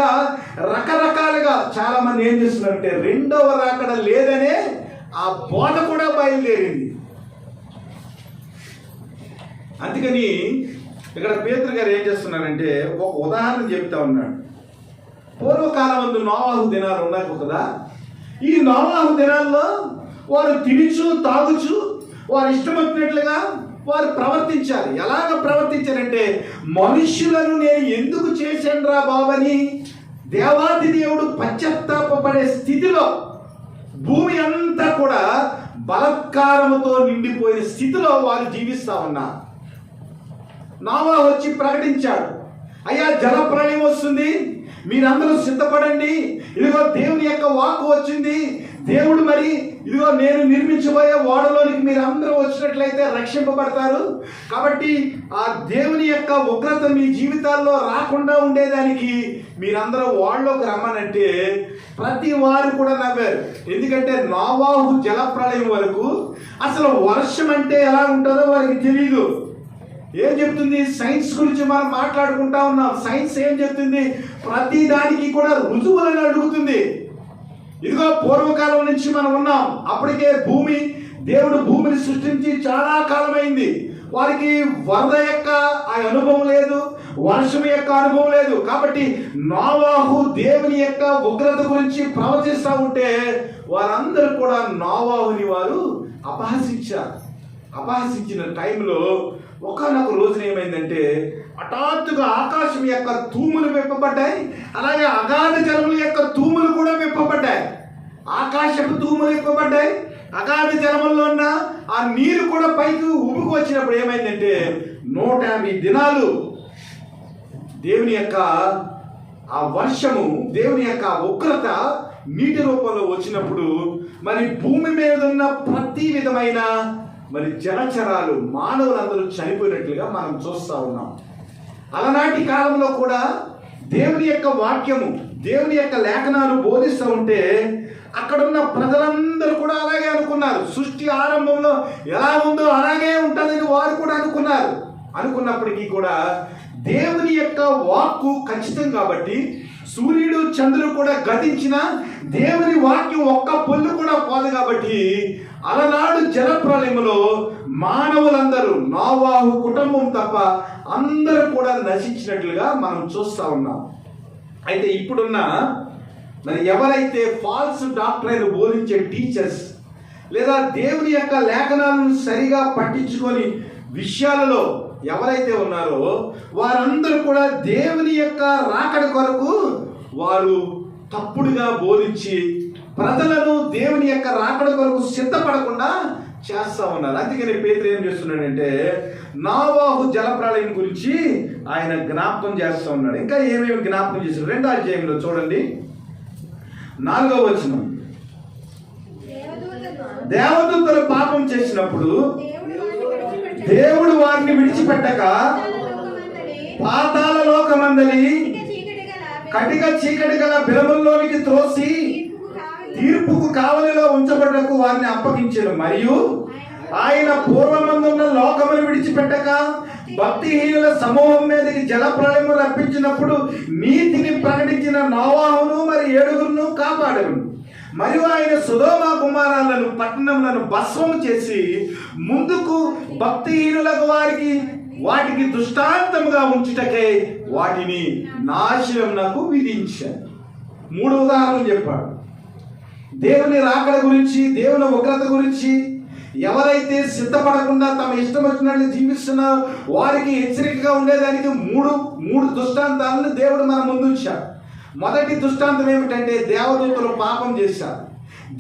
[SPEAKER 1] రకరకాలుగా చాలా మంది ఏం చేస్తున్నారంటే రెండవ రాకడ లేదనే ఆ బోధ కూడా బయలుదేరింది. అందుకని ఇక్కడ పేతురు గారు ఏం చేస్తున్నారంటే ఒక ఉదాహరణ చెప్తా ఉన్నాడు. పూర్వకాలమందు నోవాహు దినాలు ఉన్నాయి కదా. ఈ నోవాహు దినాల్లో వారు తినుచు తాగుచు వారు ఇష్టం వచ్చినట్లుగా వారు ప్రవర్తించాలి. ఎలాగ ప్రవర్తించారంటే, మనుష్యులను నేను ఎందుకు చేశానురా బాబని దేవాది దేవుడు పశ్చాత్తాపపడే స్థితిలో, భూమి అంతా కూడా బలత్కారముతో నిండిపోయిన స్థితిలో వారు జీవిస్తా ఉన్నారు. నోవాహు వచ్చి ప్రకటించాడు, అయ్యా జలప్రళయం వస్తుంది, మీరందరూ సిద్ధపడండి, ఇదిగో దేవుని యొక్క వాక్కు వచ్చింది, దేవుడు మరి ఇదిగో నేను నిర్మించబోయే ఓడలోనికి మీరు అందరూ వచ్చినట్లయితే రక్షింపబడతారు. కాబట్టి ఆ దేవుని యొక్క ఉగ్రత మీ జీవితాల్లో రాకుండా ఉండేదానికి మీరందరూ ఓడలోకి రమ్మనంటే ప్రతి వారు కూడా నవ్వారు. ఎందుకంటే నోవాహు జలప్రళయం వరకు అసలు వర్షం అంటే ఎలా ఉంటుందో వారికి తెలియదు. ఏం చెప్తుంది? సైన్స్ గురించి మనం మాట్లాడుకుంటా ఉన్నాం. సైన్స్ ఏం చెప్తుంది? ప్రతి దానికి కూడా రుజువులను అడుగుతుంది. ఇదిగో పూర్వకాలం నుంచి మనం ఉన్నాం. అప్పటికే దేవుడు భూమిని సృష్టించి చాలా కాలమైంది. వారికి వరద యొక్క ఆ అనుభవం లేదు, వర్షం యొక్క అనుభవం లేదు. కాబట్టి నోవాహు దేవుని యొక్క ఉగ్రత గురించి ప్రవచిస్తూ ఉంటే వారందరూ కూడా నోవాహుని వారు అపహసించారు. అపహసించిన టైంలో ఒకనొక రోజున ఏమైందంటే, హఠాత్తుగా ఆకాశం యొక్క తూములు విప్పబడ్డాయి, అలాగే అగాధ జలముల యొక్క తూములు కూడా విప్పబడ్డాయి. ఆకాశపు తూములు విప్పబడ్డాయి, అగాధ జలముల్లో ఉన్న ఆ నీరు కూడా పైకి ఉబుకు వచ్చినప్పుడు ఏమైందంటే 150 దినాలు దేవుని యొక్క ఆ వర్షము, దేవుని యొక్క ఉగ్రత నీటి రూపంలో వచ్చినప్పుడు మరి భూమి మీద ఉన్న ప్రతి విధమైన మరి జలచరాలు, మానవులందరూ చనిపోయినట్లుగా మనం చూస్తూ ఉన్నాం. అలనాటి కాలంలో కూడా దేవుని యొక్క వాక్యము, దేవుని యొక్క లేఖనాలు బోధిస్తూ ఉంటే అక్కడున్న ప్రజలందరూ కూడా అలాగే అనుకున్నారు. సృష్టి ఆరంభంలో ఎలా ఉందో అలాగే ఉంటుందని వారు కూడా అనుకున్నారు. అనుకున్నప్పటికీ కూడా దేవుని యొక్క వాక్కు ఖచ్చితం కాబట్టి సూర్యుడు చంద్రుడు కూడా గతించిన దేవుని వాక్యం ఒక్క పొల్లు కూడా పోదు. కాబట్టి అలనాడు జలప్రళయములో మానవులందరూ, నోవాహు కుటుంబం తప్ప అందరూ కూడా నశించినట్లుగా మనం చూస్తూ ఉన్నాం. అయితే ఇప్పుడున్న మరి ఎవరైతే ఫాల్స్ డాక్టరైన్ బోధించే టీచర్స్ లేదా దేవుని యొక్క లేఖనాలను సరిగా పట్టించుకొని విషయాలలో ఎవరైతే ఉన్నారో వారందరూ కూడా దేవుని యొక్క రాకడ కొరకు వారు తప్పుడుగా బోధించి ప్రజలను దేవుని యొక్క రాకడ కొరకు సిద్ధపడకుండా చేస్తా ఉన్నారు. అందుకని పేతురు ఏం చేస్తున్నాడంటే నోవాహు జలప్రళయం గురించి ఆయన జ్ఞాపకం చేస్తూ ఉన్నాడు. ఇంకా ఏమేమి జ్ఞాపకం చేశాడు? 2వ అధ్యాయంలో చూడండి, 4వ వచనం. దేవదూతలు పాపం చేసినప్పుడు దేవుడు వారిని విడిచిపెట్టక పాతాళ లోకమందలి కటిక చీకటి గల బిలముల్లోనికి త్రోసి తీర్పుకు కావలిలో ఉంచబడకు వారిని అప్పగించారు. మరియు ఆయన పూర్వమందున్న లోకమును విడిచిపెట్టక భక్తిహీనుల సమూహం మీదకి జలప్రళయము రప్పించినప్పుడు నీతిని ప్రకటించిన నోవాహును మరి 7గురును కాపాడను. మరియు ఆయన సొదొమ కుమారాలను పట్టణములను భస్మము చేసి ముందుకు భక్తిహీనులకు వాటికి దృష్టాంతముగా ఉంచుటకై వాటిని నాశనమునకు విధించాను. 3 ఉదాహరణలు చెప్పాడు. దేవుని రాకడ గురించి, దేవుని ఉగ్రత గురించి ఎవరైతే సిద్ధపడకుండా తమ ఇష్టం వచ్చినట్లు జీవిస్తున్నారో వారికి హెచ్చరికగా ఉండేదానికి మూడు దృష్టాంతాలను దేవుడు మన ముందు ఉంచాడు. మొదటి దృష్టాంతం ఏమిటంటే, దేవదూతలు పాపం చేశారు,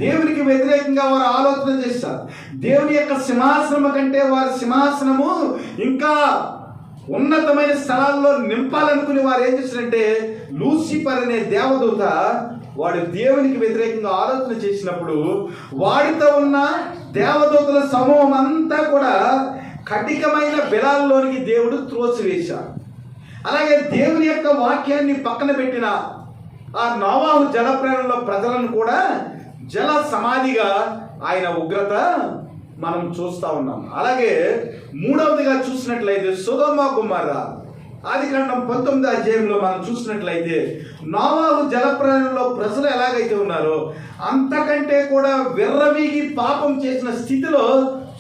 [SPEAKER 1] దేవునికి వ్యతిరేకంగా వారు ఆలోచన చేశారు. దేవుని యొక్క సింహాసనము కంటే వారి సింహాసనము ఇంకా ఉన్నతమైన స్థలాల్లో నింపాలనుకుని వారు ఏం చేశారంటే, లూసిఫర్ అనే దేవదూత వాడు దేవునికి వ్యతిరేకంగా ఆలోచన చేసినప్పుడు వాడితో ఉన్న దేవదూతల సమూహం అంతా కూడా కఠికమైన బిలాల్లోనికి దేవుడు త్రోసివేశాడు. అలాగే దేవుని యొక్క వాక్యాన్ని పక్కన పెట్టిన ఆ నోవాహు జలప్రళయంలో ప్రజలను కూడా జల సమాధిగా ఆయన ఉగ్రత మనం చూస్తూ ఉన్నాం. అలాగే 3వదిగా చూసినట్లయితే సొదొమ గొమొర్ర, ఆదికాండం 19వ అధ్యాయంలో మనం చూసినట్లయితే నోవాహు జలప్రళయంలో ప్రజలు ఎలాగైతే ఉన్నారో అంతకంటే కూడా విర్రవీగి పాపం చేసిన స్థితిలో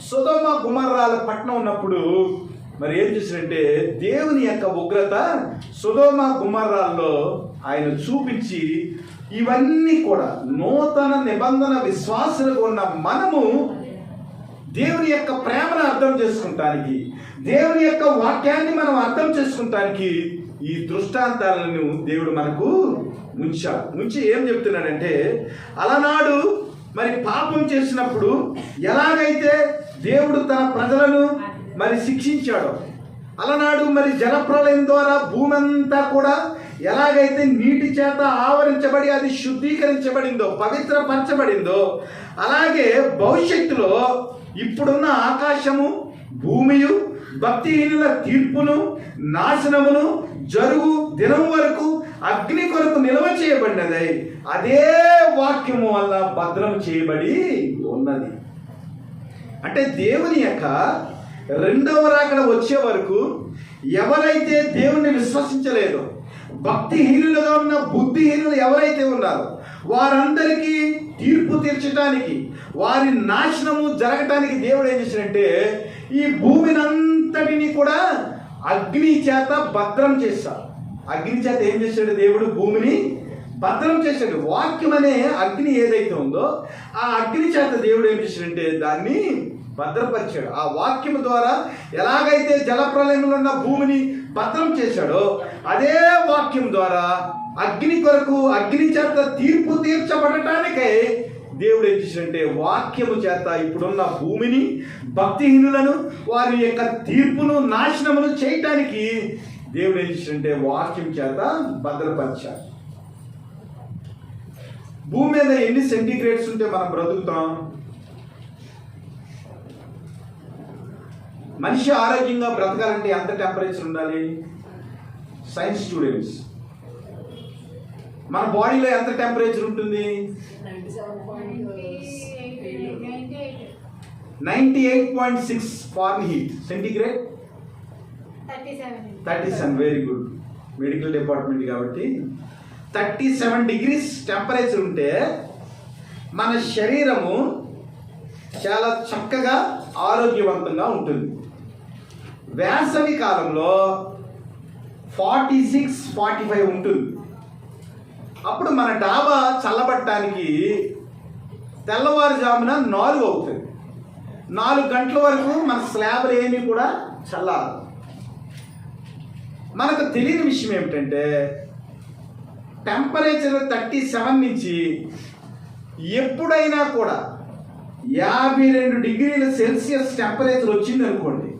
[SPEAKER 1] సొదొమ గొమొర్రాల పట్టణం ఉన్నప్పుడు మరి ఏం చేశాడంటే దేవుని యొక్క ఉగ్రత సొదొమ గొమొర్రాల్లో ఆయన చూపించి, ఇవన్నీ కూడా నూతన నిబంధన విశ్వాసులుగా ఉన్న మనము దేవుని యొక్క ప్రేమను అర్థం చేసుకుంటానికి, దేవుని యొక్క వాక్యాన్ని మనం అర్థం చేసుకుంటానికి ఈ దృష్టాంతాలను దేవుడు మనకు ముంచి ఏం చెప్తున్నాడంటే, అలనాడు మరి పాపం చేసినప్పుడు ఎలాగైతే దేవుడు తన ప్రజలను మరి శిక్షించాడో, అలనాడు మరి జలప్రళయం ద్వారా భూమి అంతా కూడా ఎలాగైతే నీటి చేత ఆవరించబడి అది శుద్ధీకరించబడిందో, పవిత్రపరచబడిందో, అలాగే భవిష్యత్తులో ఇప్పుడున్న ఆకాశము భూమియు భక్తిహీనుల తీర్పును నాశనమును జరుగు దినం వరకు అగ్ని కొరకు నిల్వ చేయబడినది అదే వాక్యము వల్ల భద్రం చేయబడి ఉన్నది. అంటే దేవుని యొక్క రెండవ రాకడ వచ్చే వరకు ఎవరైతే దేవుణ్ణి విశ్వసించలేదో, భక్తిహీనులుగా ఉన్న బుద్ధిహీనులు ఎవరైతే ఉన్నారో వారందరికీ తీర్పు తీర్చడానికి, వారి నాశనము జరగటానికి దేవుడు ఏం చేశాడంటే ఈ భూమిని అంతటిని కూడా అగ్ని చేత భద్రం చేశాడు. అగ్ని చేత ఏం చేశాడు దేవుడు? భూమిని భద్రం చేశాడు. వాక్యం అనే అగ్ని ఏదైతే ఉందో ఆ అగ్ని చేత దేవుడు ఏం చేశాడంటే దాన్ని భద్రపరిచాడు. ఆ వాక్యం ద్వారా ఎలాగైతే జలప్రలయంలో ఉన్న భూమిని భద్రం చేశాడో అదే వాక్యం ద్వారా అగ్ని కొరకు అగ్ని చేత తీర్పు తీర్చబడటానికై దేవుడు ఏం చేశాడంటే వాక్యము చేత ఇప్పుడున్న భూమిని భక్తిహీనులను వారి యొక్క తీర్పును నాశనమును చేయటానికి దేవుడు ఏం చేశాడంటే వాక్యం చేత భద్రపరిచాడు. భూమి మీద ఎన్ని సెంటిగ్రేడ్స్ ఉంటే మనం బ్రతుకుతాం? మనిషి ఆరోగ్యంగా బ్రతకాలంటే ఎంత టెంపరేచర్ ఉండాలి? సైన్స్ స్టూడెంట్స్, మన బాడీలో ఎంత టెంపరేచర్ ఉంటుంది? 98.6 Fahrenheit, centigrade 37. Very good, medical department కాబట్టి 37 డిగ్రీస్ టెంపరేచర్ ఉంటే మన శరీరము చాలా చక్కగా ఆరోగ్యవంతంగా ఉంటుంది. వేసవి కాలంలో 46-45 ఉంటుంది. అప్పుడు మన డాబా చల్లబట్టడానికి తెల్లవారుజామున 4 అవుతుంది. 4 గంటల వరకు మన స్లాబ్లు ఏమీ కూడా చల్లారు. మనకు తెలియని విషయం ఏమిటంటే టెంపరేచర్ 37 నుంచి ఎప్పుడైనా కూడా 52 డిగ్రీల సెల్సియస్ టెంపరేచర్ వచ్చింది అనుకోండి,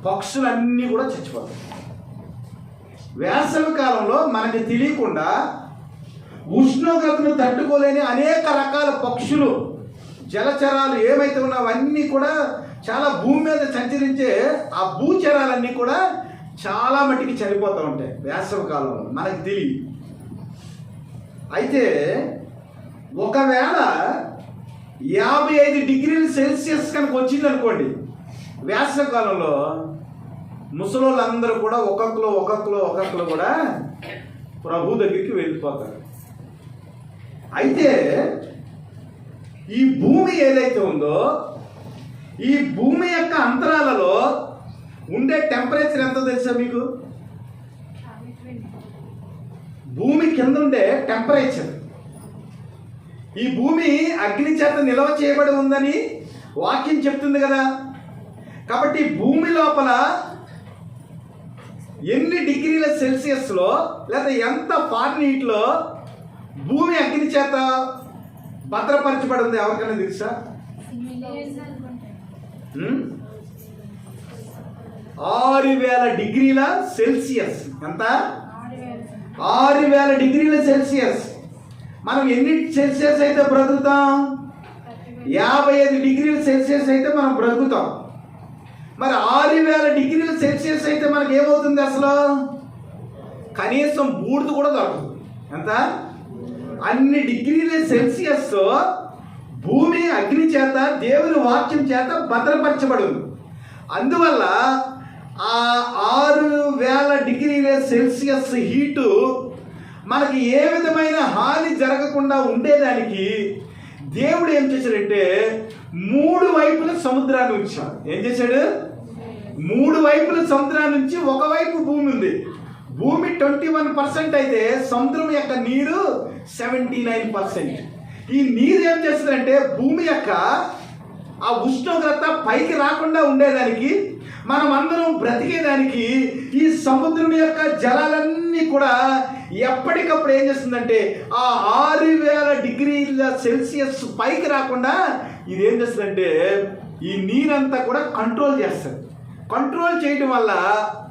[SPEAKER 1] పక్షులన్నీ కూడా చచ్చిపోతాయి. వేసవి కాలంలో మనకి తెలియకుండా ఉష్ణోగ్రతను తట్టుకోలేని అనేక రకాల పక్షులు, జలచరాలు ఏమైతే ఉన్నాయో అవన్నీ కూడా చాలా భూమి మీద సంచరించే ఆ భూచరాలన్నీ కూడా చాలా మట్టికి చనిపోతూ ఉంటాయి వేసవి కాలంలో, మనకు తెలియదు. అయితే ఒకవేళ 55 డిగ్రీల సెల్సియస్ కనుక వచ్చింది అనుకోండి వేసవి కాలంలో, ముసలోళ్ళందరూ కూడా ఒక్కొక్కరు కూడా ప్రభు దగ్గరికి వెళ్ళిపోతారు. అయితే ఈ భూమి ఏదైతే ఉందో ఈ భూమి యొక్క అంతరాలలో ఉండే టెంపరేచర్ ఎంతో తెలుసా మీకు? భూమి కింద ఉండే టెంపరేచర్, ఈ భూమి అగ్ని చేత నిల్వ చేయబడి ఉందని వాక్యం చెప్తుంది కదా. కాబట్టి భూమి లోపల ఎన్ని డిగ్రీల సెల్సియస్లో లేదా ఎంత ఫారెన్హీట్లో భూమి అగ్ని చేత భద్రపరచబడి ఉంది ఎవరికైనా తెలుసా? 6000 డిగ్రీల సెల్సియస్. ఎంత? 6000 డిగ్రీల సెల్సియస్. మనం ఎన్ని సెల్సియస్ అయితే బ్రతుకుతాం? 55 డిగ్రీల సెల్సియస్ అయితే మనం బ్రతుకుతాం. మరి 6000 డిగ్రీల సెల్సియస్ అయితే మనకి ఏమవుతుంది? అసలు కనీసం బూడిద కూడా దొరకదు. ఎంత? అన్ని డిగ్రీల సెల్సియస్ భూమి అగ్ని చేత దేవుని వాక్యం చేత భద్రపరచబడి ఉంది. అందువల్ల ఆ 6000 డిగ్రీల సెల్సియస్ హీటు మనకి ఏ విధమైన హాని జరగకుండా ఉండేదానికి దేవుడు ఏం చేశాడంటే 3 వైపుల సముద్రాన్ని ఉంచాడు. ఏం చేశాడు? 3 వైపుల సముద్రాన్ని నుంచి ఒకవైపు భూమి ఉంది. భూమి 21% అయితే సముద్రం యొక్క నీరు 79%. ఈ నీరు ఏం చేస్తుందంటే భూమి యొక్క ఆ ఉష్ణోగ్రత పైకి రాకుండా ఉండేదానికి, మనం అందరం బ్రతికేదానికి ఈ సముద్రం యొక్క జలాలన్నీ కూడా ఎప్పటికప్పుడు ఏం చేస్తుందంటే ఆ 6000 డిగ్రీల సెల్సియస్ పైకి రాకుండా ఇది ఏం చేస్తుందంటే ఈ నీరంతా కూడా కంట్రోల్ చేస్తుంది. కంట్రోల్ చేయడం వల్ల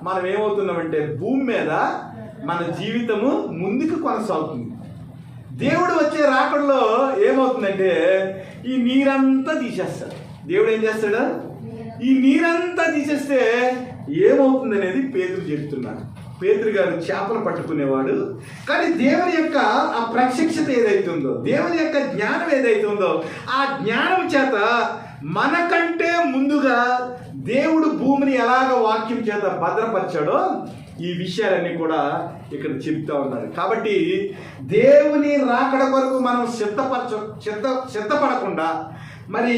[SPEAKER 1] మనం ఏమవుతున్నామంటే భూమి మీద మన జీవితము ముందుకు కొనసాగుతుంది. దేవుడు వచ్చే రాకడలో ఏమవుతుందంటే ఈ నీరంతా తీసేస్తాడు. దేవుడు ఏం చేస్తాడు? ఈ నీరంతా తీసేస్తే ఏమవుతుంది అనేది పేతురు చెప్తున్నాడు. పేతురు గారు చేపలు పట్టుకునేవాడు, కానీ దేవుని యొక్క ఆ ప్రత్యక్షత ఏదైతే ఉందో, దేవుని యొక్క జ్ఞానం ఏదైతే ఉందో, ఆ జ్ఞానం చేత మనకంటే ముందుగా దేవుడు భూమిని ఎలాగ వాక్యం చేత భద్రపరిచాడో ఈ విషయాలన్నీ కూడా ఇక్కడ చెప్తా ఉన్నారు. కాబట్టి దేవుని రాకడ కొరకు మనం సిద్ధపడకుండా మరి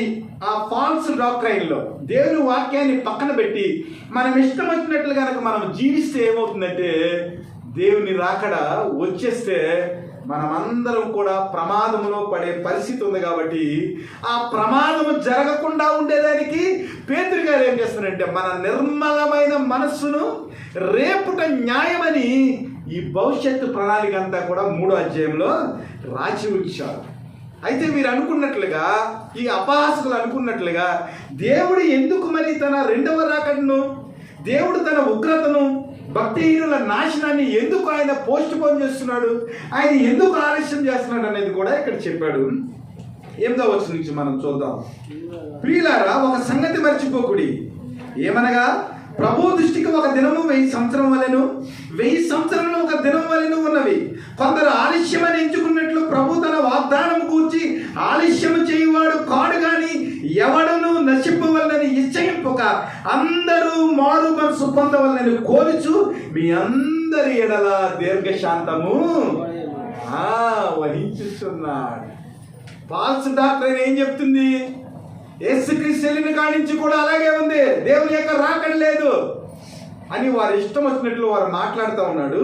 [SPEAKER 1] ఆ ఫాల్స్ డాక్ట్రైన్లో దేవుని వాక్యాన్ని పక్కన పెట్టి మనం ఇష్టం వచ్చినట్లు కనుక మనం జీవిస్తే ఏమవుతుందంటే దేవుని రాకడ వచ్చేస్తే మనమందరం కూడా ప్రమాదంలో పడే పరిస్థితి ఉంది. కాబట్టి ఆ ప్రమాదం జరగకుండా ఉండేదానికి పేతురు గారు ఏం చేస్తారంటే మన నిర్మలమైన మనస్సును రేపుట న్యాయమని ఈ భవిష్యత్తు ప్రణాళిక అంతా కూడా 3వ అధ్యాయంలో రాసి ఉంచారు. అయితే మీరు అనుకున్నట్లుగా, ఈ అపహాసకులు అనుకున్నట్లుగా దేవుడు ఎందుకు మరి తన 2వ రాకడను, దేవుడు తన ఉగ్రతను, భక్తిహీనుల నాశనాన్ని ఎందుకు ఆయన పోస్ట్ పోన్ చేస్తున్నాడు, ఆయన ఎందుకు ఆలస్యం చేస్తున్నాడు అనేది కూడా ఇక్కడ చెప్పాడు. 8వ వచనం నుంచి మనం చూద్దాం. ప్రియులారా, ఒక సంగతి మర్చిపోకుడి, ఏమనగా ప్రభు దృష్టికి ఒక దినము 1000 సంవత్సరం వలెను, 1000 సంవత్సరంలో ఒక దినం వలెను ఉన్నవి. కొందరు ఆలస్యమని ఎంచుకున్నట్లు ప్రభు తన వాగ్దానం కూర్చి ఆలస్యము చేయువాడు కాడు గాని ఎవడను నశింపవలనని ఇచ్చయింపక అందరూ మారు మనసు పొందవలనని కోరుచు మీ అందరి ఎడల దీర్ఘశాంతము వహించుతున్నాడు. ఫాల్స్ డాక్టర్ ఏం చెప్తుంది? యేసుక్రీస్తు వెళ్ళిన కాడి నుంచి కూడా అలాగే ఉంది, దేవుని యొక్క రాకడ లేదు అని వారు ఇష్టం వచ్చినట్లు వారు మాట్లాడుతూ ఉన్నాడు.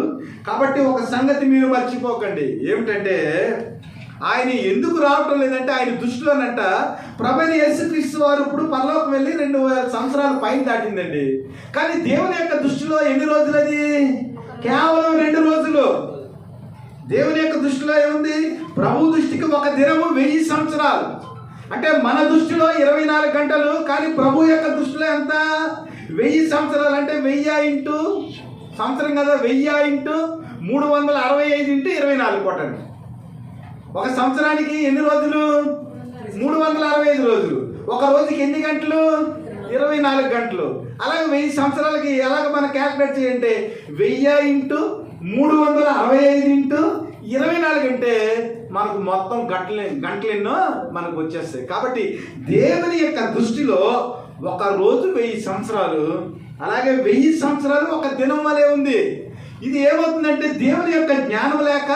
[SPEAKER 1] కాబట్టి ఒక సంగతి మీరు మర్చిపోకండి, ఏమిటంటే ఆయన ఎందుకు రావటం లేదంటే ఆయన దృష్టిలోనంట ప్రభువైన యేసుక్రీస్తు వారు ఇప్పుడు పరలోకం వెళ్ళి 2000 సంవత్సరాల పైన దాటిందండి. కానీ దేవుని యొక్క దృష్టిలో ఎన్ని రోజులు? అది కేవలం 2 రోజులు. దేవుని యొక్క దృష్టిలో ఏముంది? ప్రభు దృష్టికి ఒక దినము 1000 సంవత్సరాలు. అంటే మన దృష్టిలో 24 గంటలు, కానీ ప్రభు యొక్క దృష్టిలో ఎంత? 1000 సంవత్సరాలు. అంటే 1000 ఇంటూ సంవత్సరం కదా, 1000 ఇంటూ 365 ఇంటూ 24 కొట్టండి. ఒక సంవత్సరానికి ఎన్ని రోజులు? 365 రోజులు. ఒక రోజుకి ఎన్ని గంటలు? 24 గంటలు. అలాగే 1000 సంవత్సరాలకి ఎలాగ మనం క్యాల్కులేట్ చేయంటే 1000 ఇంటూ 365 ఇంటూ 24 అంటే మనకు మొత్తం గంటలెన్నో మనకు వచ్చేస్తాయి. కాబట్టి దేవుని యొక్క దృష్టిలో ఒక రోజు 1000 సంవత్సరాలు, అలాగే 1000 సంవత్సరాలు ఒక దినం వలె ఉంది. ఇది ఏమవుతుందంటే దేవుని యొక్క జ్ఞానం లేక,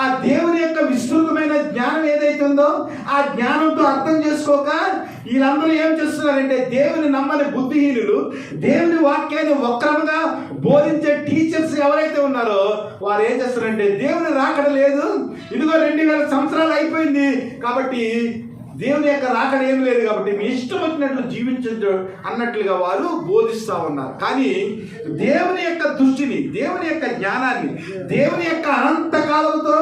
[SPEAKER 1] ఆ దేవుని యొక్క విస్తృతమైన జ్ఞానం ఏదైతే ఉందో ఆ జ్ఞానంతో అర్థం చేసుకోక వీళ్ళందరూ ఏం చేస్తున్నారంటే దేవుని నమ్మని బుద్ధిహీనులు, దేవుని వాక్యాన్ని వక్రముగా బోధించే టీచర్స్ ఎవరైతే ఉన్నారో వారు ఏం చేస్తారంటే దేవుని రాకడ లేదు, ఇదిగో 2000 సంవత్సరాలు అయిపోయింది కాబట్టి దేవుని యొక్క రాకడ ఏం లేదు కాబట్టి మీ ఇష్టం వచ్చినట్లు జీవించు అన్నట్లుగా వారు బోధిస్తూ ఉన్నారు. కానీ దేవుని యొక్క దృష్టిని, దేవుని యొక్క జ్ఞానాన్ని, దేవుని యొక్క అనంతకాలంతో,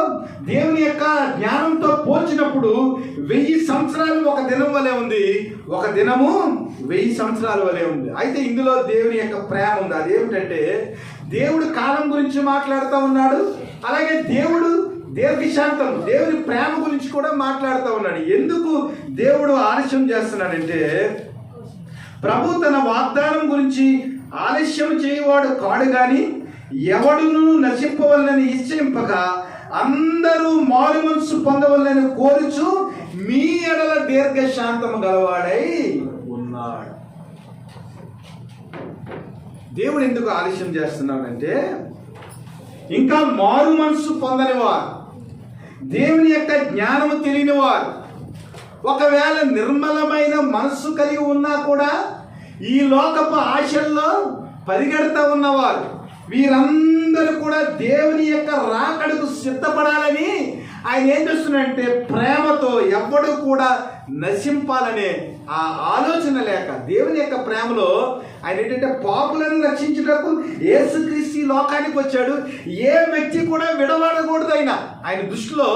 [SPEAKER 1] దేవుని యొక్క జ్ఞానంతో పోల్చినప్పుడు 1000 సంవత్సరాలు ఒక దినం వలె ఉంది, ఒక దినము 1000 సంవత్సరాల వలె ఉంది. అయితే ఇందులో దేవుని యొక్క ప్రేమ ఉంది. అదేమిటంటే దేవుడు కాలం గురించి మాట్లాడుతూ ఉన్నాడు, అలాగే దేవుడు దీర్ఘశాంతం, దేవుని ప్రేమ గురించి కూడా మాట్లాడుతూ ఉన్నాడు. ఎందుకు దేవుడు ఆలస్యం చేస్తున్నాడంటే ప్రభు తన వాగ్దానం గురించి ఆలస్యం చేయవాడు కాడు గాని ఎవడును నశింపవలనని ఇచ్చయింపక అందరూ మారు మనసు పొందవలనని కోరుచు మీ ఎడల దీర్ఘశాంతము గలవాడై ఉన్నాడు. దేవుడు ఎందుకు ఆలస్యం చేస్తున్నాడంటే ఇంకా మారు మనసు పొందని వారు, దేవుని యొక్క జ్ఞానము తెలియని వారు, ఒకవేళ నిర్మలమైన మనస్సు కలిగి ఉన్నా కూడా ఈ లోకపు ఆశల్లో పరిగెడతా ఉన్నవారు వీరందరూ కూడా దేవుని యొక్క రాకడకు సిద్ధపడాలని ఆయన ఏం చేస్తున్నాడంటే ప్రేమతో ఎవ్వడు కూడా నశింపాలనే ఆ ఆలోచన లేక దేవుని యొక్క ప్రేమలో ఆయన ఏంటంటే పాపులను రక్షించుటకు యేసుక్రీస్తు లోకానికి వచ్చాడు. ఏ వ్యక్తి కూడా విడవడకూడదు. ఆయన దృష్టిలో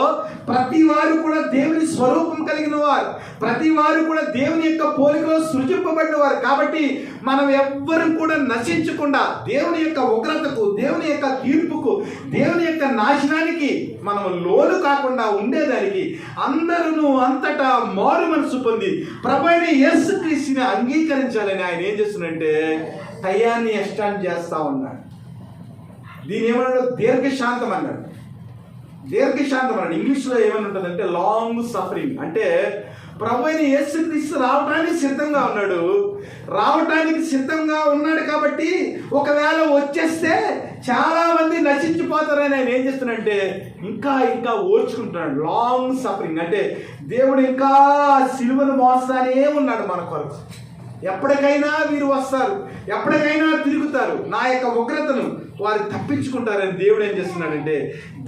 [SPEAKER 1] ప్రతి వారు కూడా దేవుని స్వరూపం కలిగిన వారు, ప్రతి వారు కూడా దేవుని యొక్క పోలికలో సృజింపబడిన వారు. కాబట్టి మనం ఎవ్వరం కూడా నశించకుండా దేవుని యొక్క ఉగ్రతకు, దేవుని యొక్క తీర్పుకు, దేవుని యొక్క నాశనానికి మనం లోను కాకుండా ఉండేదానికి అందరూ అంతటా మారు మనసు పొంది ప్రభువైన యేసుక్రీస్తుని అంగీకరించాలని ఆయన ఏం చేస్తున్నాడంటే టయాన్ని ఎక్స్టెండ్ చేస్తా ఉన్నాడు. దీని ఏమన్నాడు? దీర్ఘశాంతం అన్నాడు. దీర్ఘశాంతం అన్నాడు. ఇంగ్లీష్లో ఏమని ఉంటుందంటే లాంగ్ సఫరింగ్. అంటే ప్రభువైన యేసుక్రీస్తు రావడానికి సిద్ధంగా ఉన్నాడు. రావటానికి సిద్ధంగా ఉన్నాడు కాబట్టి ఒకవేళ వచ్చేస్తే చాలా మంది నశించిపోతారని ఆయన ఏం చేస్తున్నాడంటే ఇంకా ఇంకా ఓర్చుకుంటున్నాడు. లాంగ్ సఫరింగ్ అంటే దేవుడు ఇంకా సిలువను మోస్తానే ఉన్నాడు మన కొరకు. ఎప్పటికైనా వీరు వస్తారు, ఎప్పటికైనా తిరుగుతారు, నా యొక్క ఉగ్రతను వారు తప్పించుకుంటారని దేవుడు ఏం చేస్తున్నాడంటే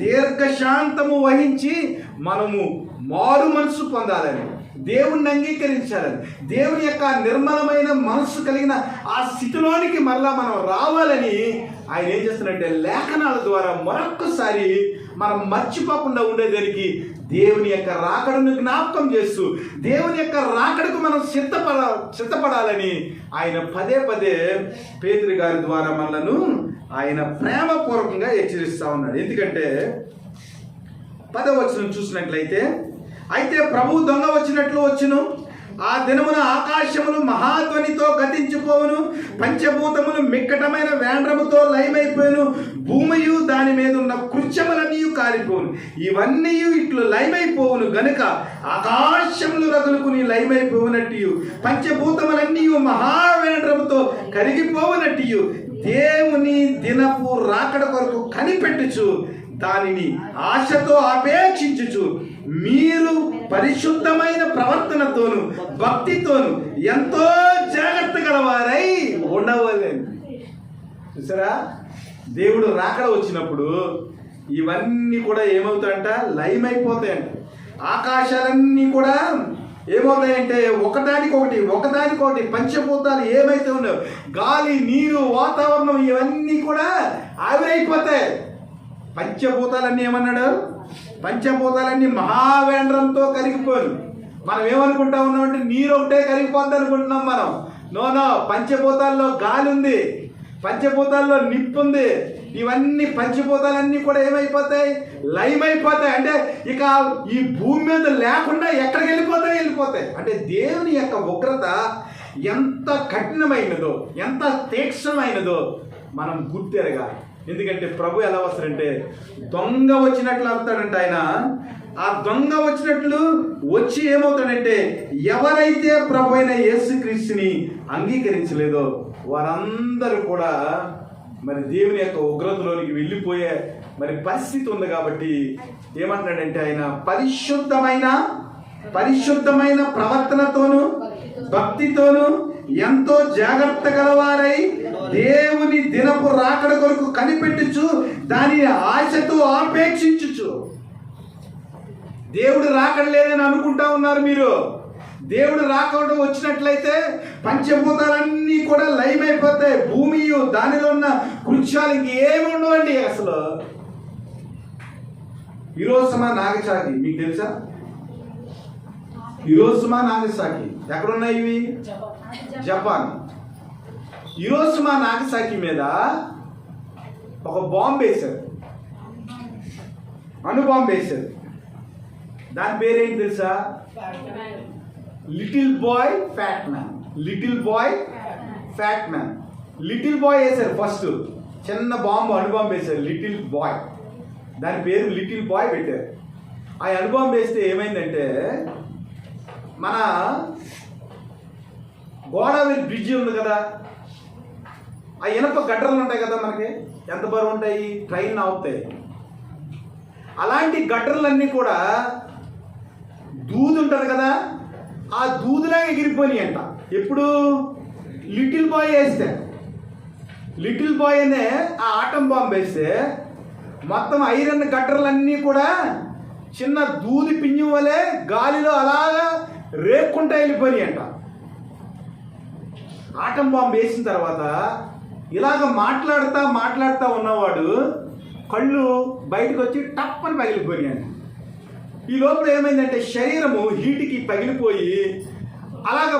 [SPEAKER 1] దీర్ఘశాంతము వహించి మనము మారు మనసు పొందాలని, దేవుణ్ణి అంగీకరించాలని, దేవుని యొక్క నిర్మలమైన మనస్సు కలిగిన ఆ స్థితిలోనికి మరలా మనం రావాలని ఆయన ఏం చేస్తున్నాడంటే లేఖనాల ద్వారా మరొక్కసారి మనం మర్చిపోకుండా ఉండేదానికి దేవుని యొక్క రాకడను జ్ఞాపకం చేస్తూ దేవుని యొక్క రాకడకు మనం సిద్ధపడాలని ఆయన పదే పదే పేతురు గారి ద్వారా మనలను ఆయన ప్రేమపూర్వకంగా హెచ్చరిస్తూ ఉన్నాడు. ఎందుకంటే 10వ వచనం చూసినట్లయితే, అయితే ప్రభువు దొంగ వచ్చినట్లు వచ్చును, ఆ దినమున ఆకాశములు మహాధ్వనితో గతించిపోవును, పంచభూతములు మిక్కటమైన వేండ్రముతో లయమైపోవును, భూమియు దాని మీద ఉన్న కృత్యములన్నీ కాలిపోవును. ఇవన్నీ ఇట్లు లయమైపోవును గనుక ఆకాశములు రగులుకుని లయమైపోవునట్టు, పంచభూతములన్నీ మహావేండ్రముతో కరిగిపోవునట్టు దేవుని దినపు రాకడ కొరకు కనిపెట్టుచు దానిని ఆశతో అపేక్షించుచు మీరు పరిశుద్ధమైన ప్రవర్తనతోను భక్తితోను ఎంతో జాగ్రత్త గలవారై ఉండవలేను. చూసారా, దేవుడు రాకడ వచ్చినప్పుడు ఇవన్నీ కూడా ఏమవుతాయంట? లయమైపోతాయంట. ఆకాశాలన్నీ కూడా ఏమవుతాయంటే ఒకదానికొకటి పంచభూతాలు ఏమైతే ఉన్నాయో గాలి, నీరు, వాతావరణం ఇవన్నీ కూడా ఆవిరైపోతాయి. పంచభూతాలన్నీ ఏమన్నాడు? పంచభూతాలన్నీ మహావేంద్రంతో కరిగిపోను. మనం ఏమనుకుంటా ఉన్నామంటే నీరు ఒకటే కరిగిపోద్ది అనుకుంటున్నాం మనం. నో, పంచభూతాల్లో గాలి ఉంది, పంచభూతాల్లో నిప్పు ఉంది. ఇవన్నీ పంచభూతాలన్నీ కూడా ఏమైపోతాయి? లయమైపోతాయి. అంటే ఇక ఈ భూమి మీద లేకుండా ఎక్కడికి వెళ్ళిపోతాయి. అంటే దేవుని యొక్క ఉగ్రత ఎంత కఠినమైనదో, ఎంత తీక్షణమైనదో మనం గుర్తెరగాలి. ఎందుకంటే ప్రభు ఎలా వస్తాడంటే దొంగ వచ్చినట్లు వస్తాడంట. ఆయన ఆ దొంగ వచ్చినట్లు వచ్చి ఏమవుతాడంటే ఎవరైతే ప్రభు అయిన యేసుక్రీస్తుని అంగీకరించలేదో వారందరూ కూడా మరి దేవుని యొక్క ఉగ్రతలోనికి వెళ్ళిపోయే మరి పరిస్థితి ఉంది. కాబట్టి ఏమంటాడంటే ఆయన పరిశుద్ధమైన ప్రవర్తనతోను భక్తితోను ఎంతో జాగ్రత్త గలవారై దేవుని దినపు రాకడ కొరకు కనిపెట్టుచు దానిని ఆశతో ఆపేక్షించుచు. దేవుడు రాకడ లేదని అనుకుంటా ఉన్నారు మీరు. దేవుడు రాకడ వచ్చినట్లయితే పంచభూతాలన్నీ కూడా లయమైపోతాయి. భూమి దానిలో ఉన్న కృత్యాలు ఇంకేమి ఉండవండి. అసలు హిరోషిమా నాగసాకి మీకు తెలుసా? హిరోషిమా నాగసాకి ఎక్కడున్నాయి ఇవి? జపాన్. హిరోషిమా నాగసాకి మీద ఒక బాంబు వేశారు, అణుబాంబు వేశారు. దాని పేరేంటి తెలుసా? Little boy fat man. Little boy వేశారు. ఫస్ట్ చిన్న బాంబు అణుబాంబు వేశారు, లిటిల్ బాయ్. దాని పేరు లిటిల్ బాయ్ పెట్టారు. ఆ అణుబాంబు వేస్తే ఏమైందంటే మన గోదావరి బ్రిడ్జి ఉంది కదా, ఆ ఇనప గడ్డలు ఉంటాయి కదా, మనకి ఎంత బరువు ఉంటాయి? ట్రైన్ ఆపుతాయి. అలాంటి గడ్డలన్నీ కూడా దూది ఉంటుంది కదా, ఆ దూదులా ఎగిరిపోయి అంట. ఎప్పుడు లిటిల్ బాయ్ వేస్తే, లిటిల్ బాయ్ అనే ఆ ఆటం బాంబు వేస్తే మొత్తం ఐరన్ గట్టర్లన్నీ కూడా చిన్న దూది పింజం వలె గాలిలో అలాగా రేపుకుంటా వెళ్ళిపోయి అంట. ఆటం బాంబు వేసిన తర్వాత ఇలాగ మాట్లాడుతూ ఉన్నవాడు కళ్ళు బయటకు వచ్చి టప్పని పగిలిపోయాడు. ఈ లోపల ఏమైందంటే శరీరము హీట్కి పగిలిపోయి అలాగ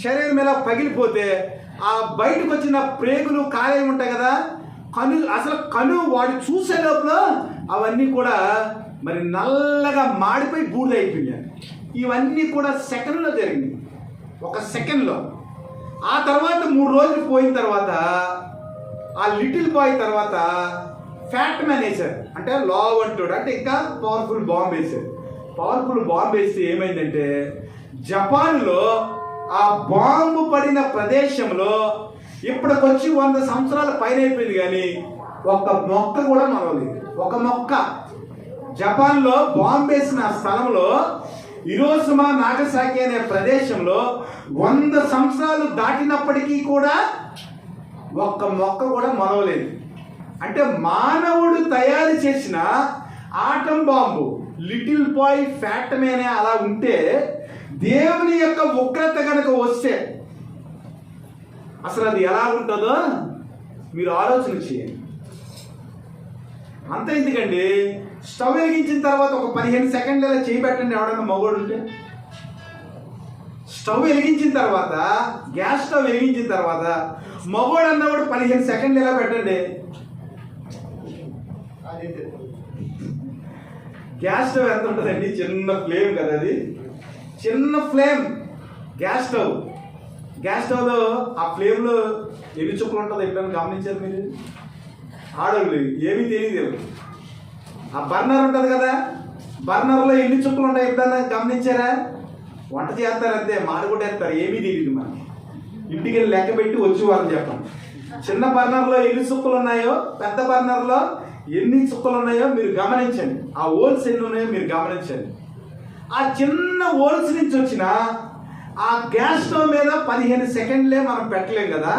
[SPEAKER 1] శరీరం ఇలా పగిలిపోతే ఆ బయటకు వచ్చిన ప్రేగులు కాలేయం ఉంటాయి కదా, కను వాడు చూసే లోపల అవన్నీ కూడా మరి నల్లగా మాడిపోయి బూడిదైపోయాయి. ఇవన్నీ కూడా సెకండ్లో జరిగింది, ఒక సెకండ్లో. ఆ తర్వాత 3 రోజులు పోయిన తర్వాత ఆ లిటిల్ బాయ్ తర్వాత ఫ్యాట్ మ్యాన్ వేశారు, అంటే లావ్ అంటాడు, అంటే ఇంకా పవర్ఫుల్ బాంబు వేశారు. పవర్ఫుల్ బాంబు వేస్తే ఏమైందంటే జపాన్లో ఆ బాంబు పడిన ప్రదేశంలో ఇప్పటికొచ్చి 100 సంవత్సరాల పైన అయిపోయింది, కానీ ఒక్క మొక్క కూడా మనవలేదు. ఒక మొక్క జపాన్లో బాంబు వేసిన స్థలంలో ఇరోషిమా నాగసాకి అనే ప్రదేశంలో 100 సంవత్సరాలు దాటినప్పటికీ కూడా ఒక్క మొక్క కూడా మొలవలేదు. అంటే మానవుడు తయారు చేసిన atom bomb little boy fat man అలా ఉంటే దేవుని యొక్క ఉగ్రత కనుక వస్తే అసలు అది ఎలా ఉంటుందో మీరు ఆలోచన చేయండి. అంత ఎందుకండి, స్టవ్ వెలిగించిన తర్వాత ఒక 15 సెకండ్లు ఇలా చేయబెట్టండి. ఎవడన్నా మగోడు ఉంటే స్టవ్ వెలిగించిన తర్వాత, గ్యాస్ స్టవ్ వెలిగించిన తర్వాత మగోడు అన్నవాడు 15 సెకండ్లు ఇలా పెట్టండి. గ్యాస్ స్టవ్ ఎంత ఉంటుందండి, చిన్న ఫ్లేమ్ కదా, అది చిన్న ఫ్లేమ్ గ్యాస్ స్టవ్. గ్యాస్ స్టవ్లో ఆ ఫ్లేమ్లో ఎన్ని చుక్కలు ఉంటుందో ఎప్పుడైనా గమనించారు మీరు? ఆడవాళ్ళు ఏమీ తెలియదు. ఆ బర్నర్ ఉంటుంది కదా, బర్నర్లో ఎన్ని చుక్కలు ఉంటాయి ఎప్పుడైనా గమనించారా? వంట చేస్తారంతే, మాడగొట్టేస్తారు, ఏమీ తెలియదు మనకి. ఇంటికి వెళ్ళి లెక్క పెట్టి వచ్చి వాళ్ళని చెప్పండి. చిన్న బర్నర్లో ఎన్ని చుక్కలు ఉన్నాయో, పెద్ద బర్నర్లో ఎన్ని చుక్కలు ఉన్నాయో మీరు గమనించండి. ఆ హోల్స్ ఎన్ని ఉన్నాయో మీరు గమనించండి. ఆ చిన్న హోల్స్ నుంచి వచ్చిన ఆ గ్యాస్ స్టవ్ మీద 15 సెకండ్లే మనం పెట్టలేం కదా.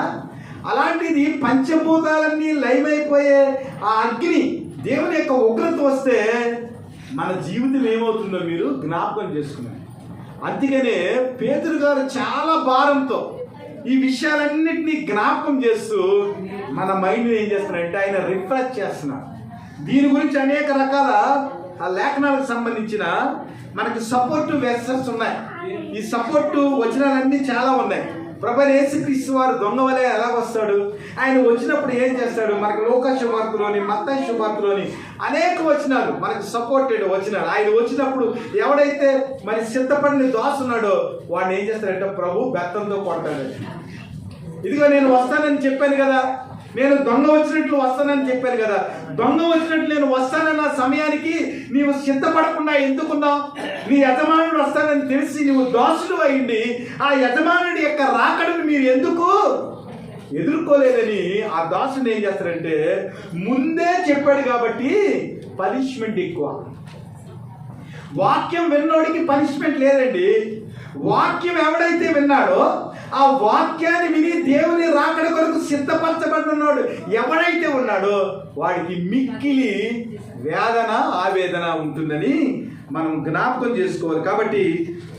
[SPEAKER 1] అలాంటిది పంచభూతాలన్నీ లైవ్ అయిపోయే ఆ అగ్ని, దేవుని యొక్క ఉగ్రత వస్తే మన జీవితం ఏమవుతుందో మీరు జ్ఞాపకం చేసుకున్నారు. అందుకనే పేతురు గారు చాలా భారంతో ఈ విషయాలన్నింటినీ జ్ఞాపకం చేస్తూ మన మైండ్ ఏం చేస్తున్నారంటే ఆయన రిఫ్రెష్ చేస్తున్నారు. దీని గురించి అనేక రకాల ఆ లేఖనాలకు సంబంధించిన మనకి సపోర్టివ్ వెర్సెస్ ఉన్నాయి. ఈ సపోర్టు వచనాలన్నీ చాలా ఉన్నాయి. ప్రభువైన యేసుక్రీస్తు వారు దొంగ వలె ఎలా వస్తాడు, ఆయన వచ్చినప్పుడు ఏం చేస్తాడు, మనకి లోకా శుభార్తలోని, మత్తయి శుభార్తలోని అనేక వచనాలు మనకి సపోర్టెడ్ వచనాలు. ఆయన వచ్చినప్పుడు ఎవడైతే మరి సిద్ధపడిన దాసున్నాడో వాడిని ఏం చేస్తాడంటే ప్రభు బెత్తంతో కొడతాడు. ఇదిగో నేను వస్తానని చెప్పాను కదా, నేను దొంగ వచ్చినట్లు వస్తానని చెప్పాను కదా, దొంగ వచ్చినట్లు నేను వస్తానన్న సమయానికి నీవు సిద్ధపడకుండా ఎందుకున్నావు? నీ యజమానుడు వస్తానని తెలిసి నువ్వు దాసుడు అయింది ఆ యజమానుడి యొక్క రాకడను మీరు ఎందుకు ఎదుర్కోలేదని ఆ దాసుని ఏం చేస్తారంటే ముందే చెప్పాడు కాబట్టి పనిష్మెంట్ ఎక్కువ. వాక్యం విన్నోడికి పనిష్మెంట్ లేదండి. వాక్యం ఎవడైతే విన్నాడో ఆ వాక్యాన్ని విని దేవుని రాకడ కొరకు సిద్ధపరచబడినాడు ఎవడైతే ఉన్నాడో వాడికి మిక్కిలి వేదన ఆవేదన ఉంటుందని మనం జ్ఞాపకం చేసుకోవాలి. కాబట్టి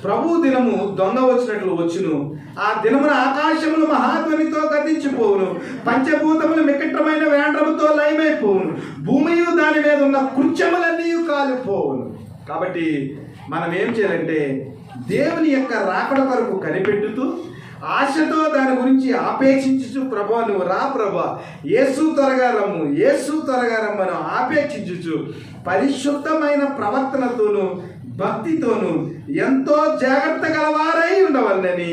[SPEAKER 1] ప్రభు దినము దొంగ వచ్చినట్లు వచ్చును. ఆ దినమున ఆకాశములు మహాధ్వనితో గతించిపోవును, పంచభూతములు మికటమైన వేండ్రముతో లయమైపోవును, భూమియు దాని మీద ఉన్న కృత్యములన్నీ కాలిపోవును. కాబట్టి మనం ఏం చేయాలంటే దేవుని యొక్క రాకడ కొరకు కనిపెట్టుతూ ఆశతో దాని గురించి ఆపేక్షించు, ప్రభా నువ్వు రా ప్రభా, యేసు త్వరగా రమ్ము, యేసు త్వరగా రమ్మను ఆపేక్షించు పరిశుద్ధమైన ప్రవర్తనతోనూ భక్తితోనూ ఎంతో జాగ్రత్త గలవారై ఉండవల్లని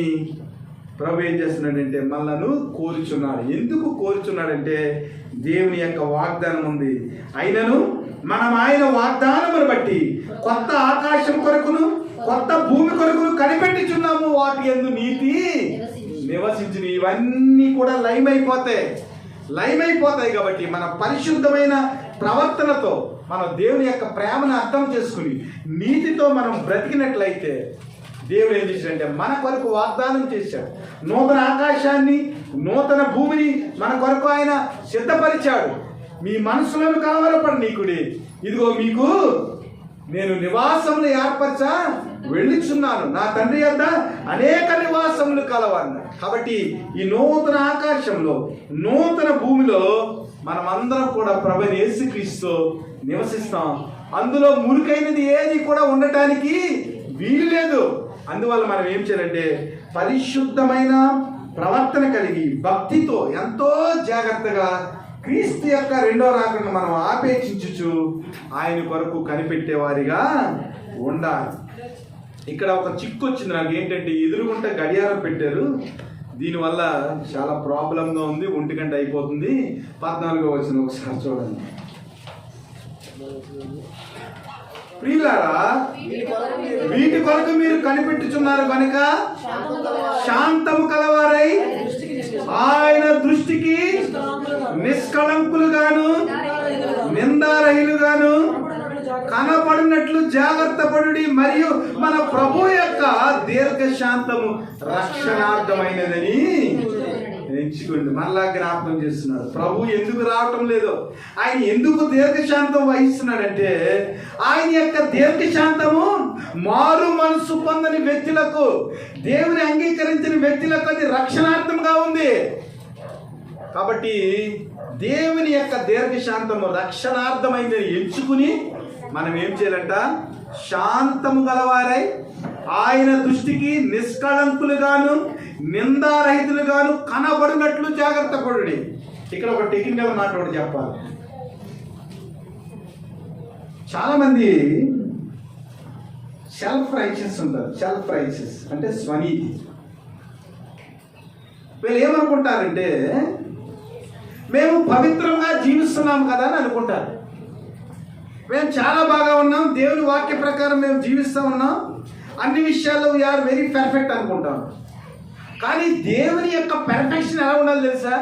[SPEAKER 1] ప్రభు ఏం చేస్తున్నాడంటే మనలను కోరుచున్నాడు. ఎందుకు కోరుచున్నాడంటే దేవుని యొక్క వాగ్దానం ఉంది. అయినను మనం ఆయన వాగ్దానమును బట్టి కొత్త ఆకాశం కొరకును కొత్త భూమి కొరకును కనిపెట్టుచున్నాము, వాటి యందు నీతి నివసించును. ఇవన్నీ కూడా లైవ్ అయిపోతాయి కాబట్టి మన పరిశుద్ధమైన ప్రవర్తనతో మనం దేవుని యొక్క ప్రేమను అర్థం చేసుకుని నీతితో మనం బ్రతికినట్లయితే దేవుడు ఏం చేశాడంటే మన కొరకు వాగ్దానం చేశాడు. నూతన ఆకాశాన్ని, నూతన భూమిని మన కొరకు ఆయన సిద్ధపరిచాడు. మీ మనసులను కలవరపడనీకుడి, ఇదిగో మీకు నేను నివాసములు ఏర్పరచా వెళ్ళుచున్నాను, నా తండ్రి యొద్ద అనేక నివాసములు కలవన్న. కాబట్టి ఈ నూతన ఆకాశంలో, నూతన భూమిలో మనమందరం కూడా ప్రభువైన యేసుక్రీస్తు నివసిస్తాం. అందులో మురికైనది ఏది కూడా ఉండటానికి వీలు లేదు. అందువల్ల మనం ఏం చేయాలంటే పరిశుద్ధమైన ప్రవర్తన కలిగి భక్తితో ఎంతో జాగ్రత్తగా క్రీస్తు యొక్క రెండో రాకడను మనం ఆపేక్షించుచు ఆయన కొరకు కనిపెట్టేవారిగా ఉండాలి. ఇక్కడ ఒక చిక్కు వచ్చింది నాకు, ఏంటంటే ఎదురుగుంట గడియారం పెట్టారు. దీనివల్ల చాలా ప్రాబ్లంగా ఉంది. 1 గంట అయిపోతుంది. 14వ వచనం ఒకసారి చూడండి. ప్రియులారా, వీటి కొరకు మీరు కనిపెట్టుచున్నారు కనుక శాంతము కలవారై ఆయన దృష్టికి నిష్కళంకులుగాను నిందారహిలుగాను కనపడినట్లు జాగ్రత్త పడుడి. మరియు మన ప్రభు యొక్క దీర్ఘశాంతము రక్షణార్థమైనదని ఎంచుకోండి. మరలా జ్ఞాపకం చేస్తున్నాడు. ప్రభు ఎందుకు రావటం లేదో, ఆయన ఎందుకు దీర్ఘశాంతం వహిస్తున్నాడంటే ఆయన యొక్క దీర్ఘశాంతము మారు మనసు పొందని వ్యక్తులకు, దేవుని అంగీకరించిన వ్యక్తులకు అది రక్షణార్థంగా ఉంది. కాబట్టి దేవుని యొక్క దీర్ఘశాంతము రక్షణార్థమైందని ఎంచుకుని మనం ఏం చేయాలంట, శాంతము గలవారై ఆయన దృష్టికి నిష్కళంకులుగాను నిందారహితులుగాను కనబడినట్లు జాగ్రత్త పడుడి. ఇక్కడ ఒక టెక్నికల్ మాట ఒకటి చెప్పాలి. చాలా మంది సెల్ఫ్ రైచియస్ ఉంటారు. సెల్ఫ్ రైచియస్ అంటే స్వనీతి. వీళ్ళు ఏమనుకుంటారంటే మేము పవిత్రంగా జీవిస్తున్నాం కదా అని అనుకుంటారు. మేము చాలా బాగా ఉన్నాం, దేవుని వాక్య ప్రకారం మేము జీవిస్తూ ఉన్నాం, అన్ని విషయాల్లో వీఆర్ వెరీ పర్ఫెక్ట్ అనుకుంటాం. కానీ దేవుని యొక్క పెర్ఫెక్షన్ ఎలా ఉండాలి తెలుసా?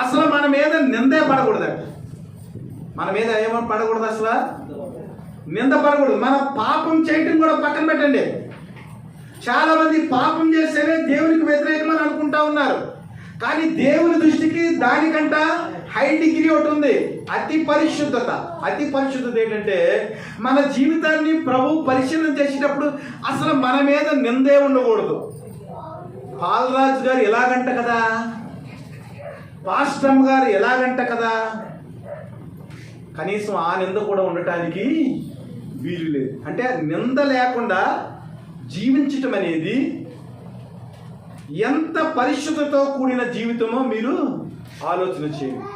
[SPEAKER 1] అసలు మన మీద నిందే పడకూడదు. మన మీద ఏమని పడకూడదు, అసలు నింద పడకూడదు. మన పాపం చేయటం కూడా పక్కన పెట్టండి. చాలా మంది పాపం చేస్తేనే దేవునికి వ్యతిరేకమని అనుకుంటా ఉన్నారు. కానీ దేవుని దృష్టికి దానికంట హై డిగ్రీ ఒకటి ఉంది, అతి పరిశుద్ధత. అతి పరిశుద్ధత ఏంటంటే మన జీవితాన్ని ప్రభు పరిశీలన చేసేటప్పుడు అసలు మన మీద నిందే ఉండకూడదు. పాలరాజు గారు ఎలాగంట కదా, పాస్టమ్ గారు ఎలాగంట కదా, కనీసం ఆ నింద కూడా ఉండటానికి వీలు లేదు. అంటే నింద లేకుండా జీవించటం అనేది ఎంత పరిశుద్ధతో కూడిన జీవితమో మీరు ఆలోచన చేయండి.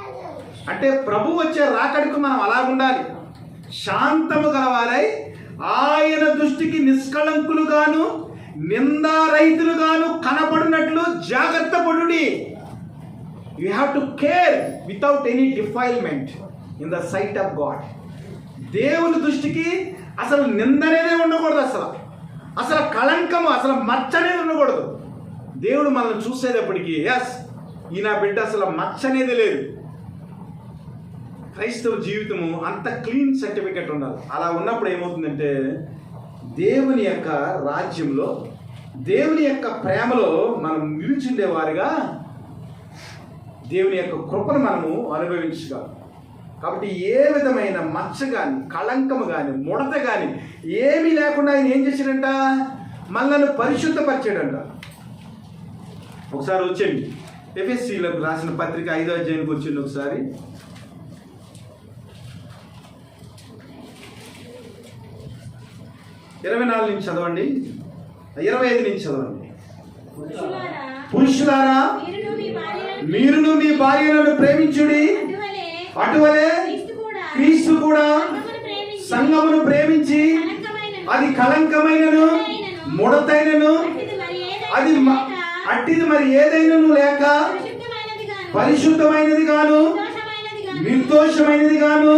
[SPEAKER 1] అంటే ప్రభు వచ్చే రాకడికి మనం అలాగుండాలి. శాంతము గలవారై ఆయన దృష్టికి నిష్కళంకులుగాను నిందారహితులుగాను కనపడినట్లు జాగ్రత్త పడుడి. You have to care without any defilement in the sight of God. దేవుని దృష్టికి అసలు నిందనేదే ఉండకూడదు, అసలు కళంకము, అసలు మచ్చ అనేది ఉండకూడదు. దేవుడు మనల్ని చూసేటప్పటికీ ఎస్ ఈయన బిడ్డ అసలు మచ్చ అనేది లేదు. క్రైస్తవ జీవితము అంత క్లీన్ సర్టిఫికెట్ ఉండాలి. అలా ఉన్నప్పుడు ఏమవుతుందంటే దేవుని యొక్క రాజ్యంలో, దేవుని యొక్క ప్రేమలో మనం నిలిచిండేవారిగా దేవుని యొక్క కృపను మనము అనుభవించగలం. కాబట్టి ఏ విధమైన మచ్చ కానీ కళంకము కానీ ముడత కానీ ఏమీ లేకుండా ఆయన ఏం చేశాడంట, మనల్ని పరిశుద్ధపరిచాడంట. ఒకసారి వచ్చేయండి, ఎఫెసీలకు రాసిన పత్రిక 5వ అధ్యాయానికి వచ్చింది. ఒకసారి 24 నుంచి చదవండి, 25 నుంచి చదవండి. పురుషులారా మీరును మీ భార్యలను ప్రేమించుడి, అటువలే క్రీస్తు కూడా సంఘమును ప్రేమించి అది కళంకమైనను ముడతైనను అట్టిది మరి ఏదైనను లేక పరిశుద్ధమైనది గాను నిర్దోషమైనది గాను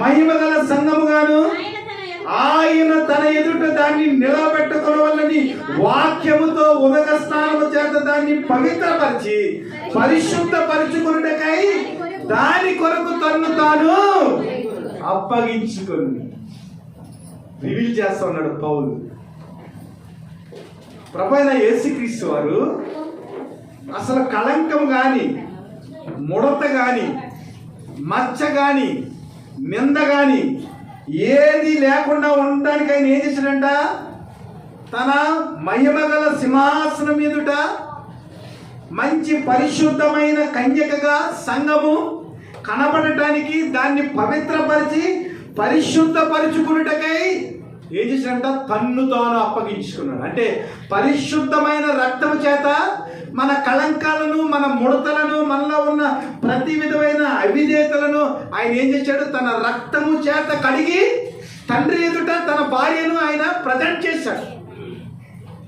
[SPEAKER 1] మహిమగల సంఘము గాను ఆయన తన ఎదుట దాన్ని నిలబెట్టుకోవాలని వాక్యముతో ఉదక స్నానము చేత దాన్ని పవిత్రపరిచి పరిశుద్ధపరచుకున్నకై దాని కొరకు తన్ను తాను అప్పగించుకొని. రివీల్ చేస్తా ఉన్నాడు పౌలు. ప్రభు అయిన యేసుక్రీస్తు వారు అసలు కళంకం కానీ, ముడత కానీ, మచ్చ కానీ, నింద కానీ ఏది లేకుండా ఉండడానికి ఆయన ఏం చేశాడంట? తన మహిమగల సింహాసనం మీదుట మంచి పరిశుద్ధమైన కన్యకగా సంఘము కనబడటానికి, దాన్ని పవిత్రపరిచి పరిశుద్ధపరుచుకున్నటకై ఏం చేశాడంట? తన్ను తాను అప్పగించుకున్నాడు. అంటే పరిశుద్ధమైన రక్తము చేత మన కళంకాలను, మన ముడతలను, మనలో ఉన్న ప్రతి విధమైన అవిధేయతలను ఆయన ఏం చేశాడు? తన రక్తము చేత కడిగి తండ్రి ఎదుట తన భార్యను ఆయన ప్రజెంట్ చేశాడు.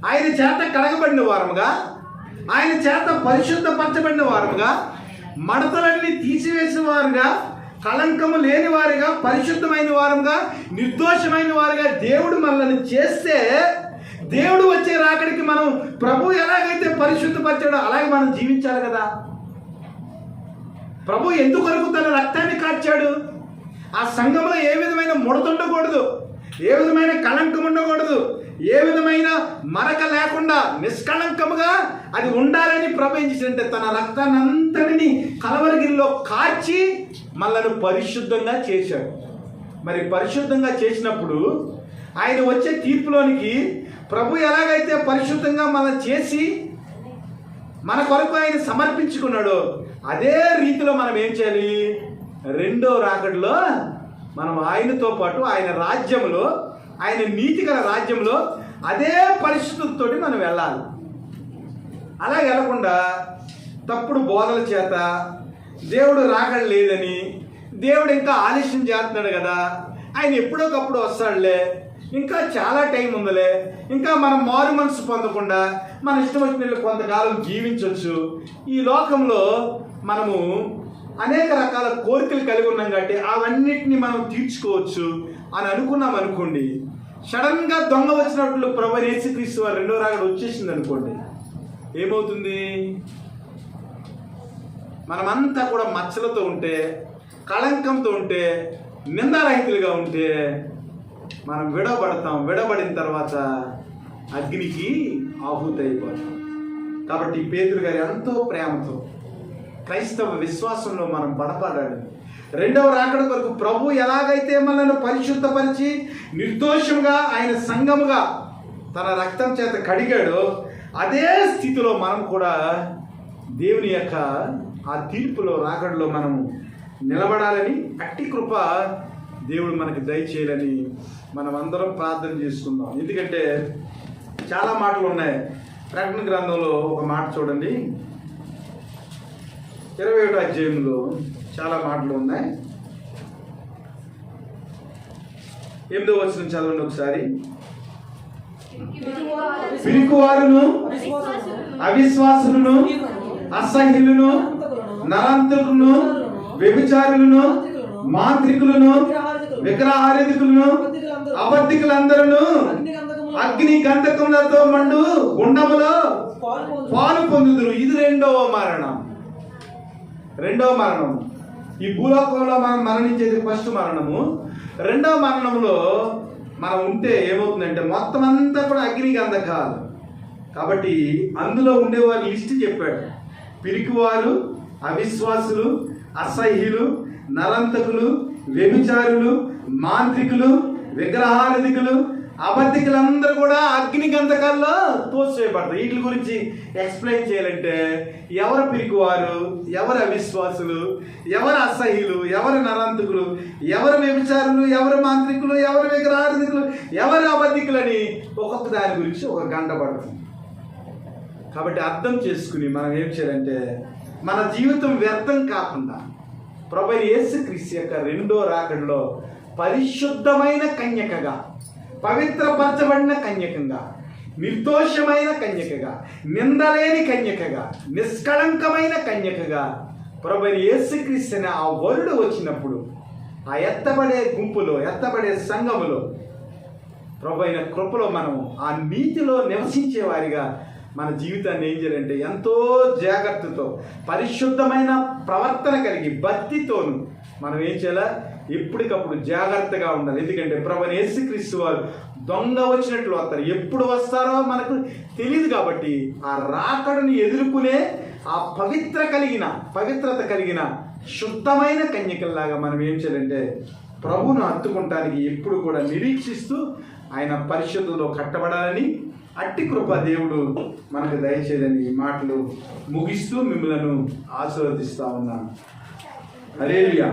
[SPEAKER 1] ఆయన చేత కడగబడిన వారముగా, ఆయన చేత పరిశుద్ధపరచబడిన వారముగా, మడతలన్నీ తీసివేసిన వారుగా, కళంకము లేని వారుగా, పరిశుద్ధమైన వారుగా, నిర్దోషమైన వారుగా దేవుడు మనల్ని చేస్తే, దేవుడు వచ్చే రాకడికి మనం ప్రభు ఎలాగైతే పరిశుద్ధపరిచాడో అలాగే మనం జీవించాలి కదా. ప్రభు ఎందుకొరకు తన రక్తాన్ని కార్చాడు? ఆ సంఘంలో ఏ విధమైన ముడత ఉండకూడదు, ఏ విధమైన కళంకం ఉండకూడదు, ఏ విధమైన మరక లేకుండా నిష్కళంకముగా అది ఉండాలని ప్రభు ఏం చేశాడంటే తన రక్తాన్ని అంతటిని కలవరగిరిలో కార్చి మనల్ని పరిశుద్ధంగా చేశాడు. మరి పరిశుద్ధంగా చేసినప్పుడు ఆయన వచ్చే తీర్పులోనికి ప్రభు ఎలాగైతే పరిశుద్ధంగా మనం చేసి మన కొరకు ఆయన సమర్పించుకున్నాడో అదే రీతిలో మనం ఏం చేయాలి? రెండో రాకడలో మనం ఆయనతో పాటు ఆయన రాజ్యంలో, ఆయన నీతిగల రాజ్యంలో అదే పరిశుద్ధతతోటి మనం వెళ్ళాలి. అలా వెళ్ళకుండా తప్పుడు బోధల చేత దేవుడు రాకడ లేదని, దేవుడు ఇంకా ఆలస్యం చేస్తున్నాడు కదా, ఆయన ఎప్పుడోకప్పుడు వస్తాడులే, ఇంకా చాలా టైం ఉందిలే, ఇంకా మనం మారు మనసు పొందకుండా మన ఇష్టం వచ్చిన కొంతకాలం జీవించవచ్చు, ఈ లోకంలో మనము అనేక రకాల కోరికలు కలిగి ఉన్నాం కాబట్టి అవన్నిటిని మనం తీర్చుకోవచ్చు అని అనుకున్నాం అనుకోండి. సడన్గా దొంగ వచ్చినట్లు ప్రభు యేసుక్రీస్తు వారు రెండో రాకడ వచ్చేసింది అనుకోండి, ఏమవుతుంది? మనమంతా కూడా మచ్చలతో ఉంటే, కళంకంతో ఉంటే, నిందారహితులుగా ఉంటే మనం విడబడతాం. విడబడిన తర్వాత అగ్నికి ఆహుతి అయిపోతాం. కాబట్టి పేతురు గారు ఎంతో ప్రేమతో క్రైస్తవ విశ్వాసంలో మనం బలపడాలి. రెండవ రాకడ కొరకు ప్రభు ఎలాగైతే మనల్ని పరిశుద్ధపరిచి నిర్దోషంగా ఆయన సంఘముగా తన రక్తం చేత కడిగాడో అదే స్థితిలో మనం కూడా దేవుని యొక్క ఆ తీర్పులో రాకడలో మనం నిలబడాలని, అట్టి కృప దేవుడు మనకి దయచేయాలని మనం అందరం ప్రార్థన చేసుకుందాం. ఎందుకంటే చాలా మాటలు ఉన్నాయి. ప్రకటన గ్రంథంలో ఒక మాట చూడండి, 21వ అధ్యాయంలో చాలా మాటలు ఉన్నాయి. 8వ వచనం చదవండి ఒకసారి. పిరికివారును, అవిశ్వాసులను, అసహ్యులను, నరాంతకులను, వ్యభిచారులను, మాంత్రికులను, విగ్రహారాధికులను, అబద్ధికులందరూ అగ్ని గంధకములతో మండు గుండములో పాలు పొందుదురు. ఇది రెండవ మరణం. ఈ భూలోకంలో మనం మరణించేది ఫస్ట్ మరణము. రెండవ మరణంలో మనం ఉంటే ఏమవుతుందంటే మొత్తం అంతా కూడా అగ్ని గంధకాలు. కాబట్టి అందులో ఉండేవారి లిస్ట్ చెప్పాడు. పిరికివారు, అవిశ్వాసులు, అసహ్యులు, నరంతకులు, వ్యభిచారులు, మాంత్రికులు, విగ్రహారాధికులు, అబద్ధికులందరూ కూడా అగ్ని గంధకాల్లో తోసివేయబడతారు. వీటి గురించి ఎక్స్ప్లెయిన్ చేయాలంటే ఎవరు పిరికివారు, ఎవరు అవిశ్వాసులు, ఎవరు అసహ్యులు, ఎవరు నరాంతకులు, ఎవరు వ్యభిచారులు, ఎవరు మాంత్రికులు, ఎవరు విగ్రహారాధికులు, ఎవరు అబద్ధికులని ఒక్కొక్క దాని గురించి ఒక గంట పడుతుంది. కాబట్టి అర్థం చేసుకుని మనం ఏం చేయాలంటే మన జీవితం వ్యర్థం కాకుండా ప్రభువైన యేసుక్రీస్తు యొక్క రెండో రాకడలో పరిశుద్ధమైన కన్యకగా, పవిత్రపరచబడిన కన్యకగా, నిర్దోషమైన కన్యకగా, నిందలేని కన్యకగా, నిష్కళంకమైన కన్యకగా ప్రభువైన యేసుక్రీస్తు అనే ఆ వరుడు వచ్చినప్పుడు ఆ ఎత్తబడే గుంపులో, ఎత్తబడే సంఘములో ప్రభువైన కృపలో మనం ఆ నీతిలో నివసించే వారిగా మన జీవితాన్ని ఏం చేయాలంటే ఎంతో జాగ్రత్తతో పరిశుద్ధమైన ప్రవర్తన కలిగి భక్తితోను మనం ఏం చేయాలా, ఎప్పటికప్పుడు జాగ్రత్తగా ఉండాలి. ఎందుకంటే ప్రభువైన యేసుక్రీస్తు వారు దొంగ వచ్చినట్లు వస్తారు. ఎప్పుడు వస్తారో మనకు తెలియదు. కాబట్టి ఆ రాకడని ఎదుర్కొనే ఆ పవిత్రత కలిగిన శుద్ధమైన కన్యకల్లాగా మనం ఏం చేయాలంటే ప్రభువును హత్తుకుంటానికి ఎప్పుడు కూడా నిరీక్షిస్తూ ఆయన పరిశుద్ధంలో కట్టబడాలని, అట్టి కృప దేవుడు మనకు దయచేయని మాటలు ముగిస్తూ మిమ్మలను ఆశీర్వదిస్తా ఉన్నాను. హల్లెలూయా.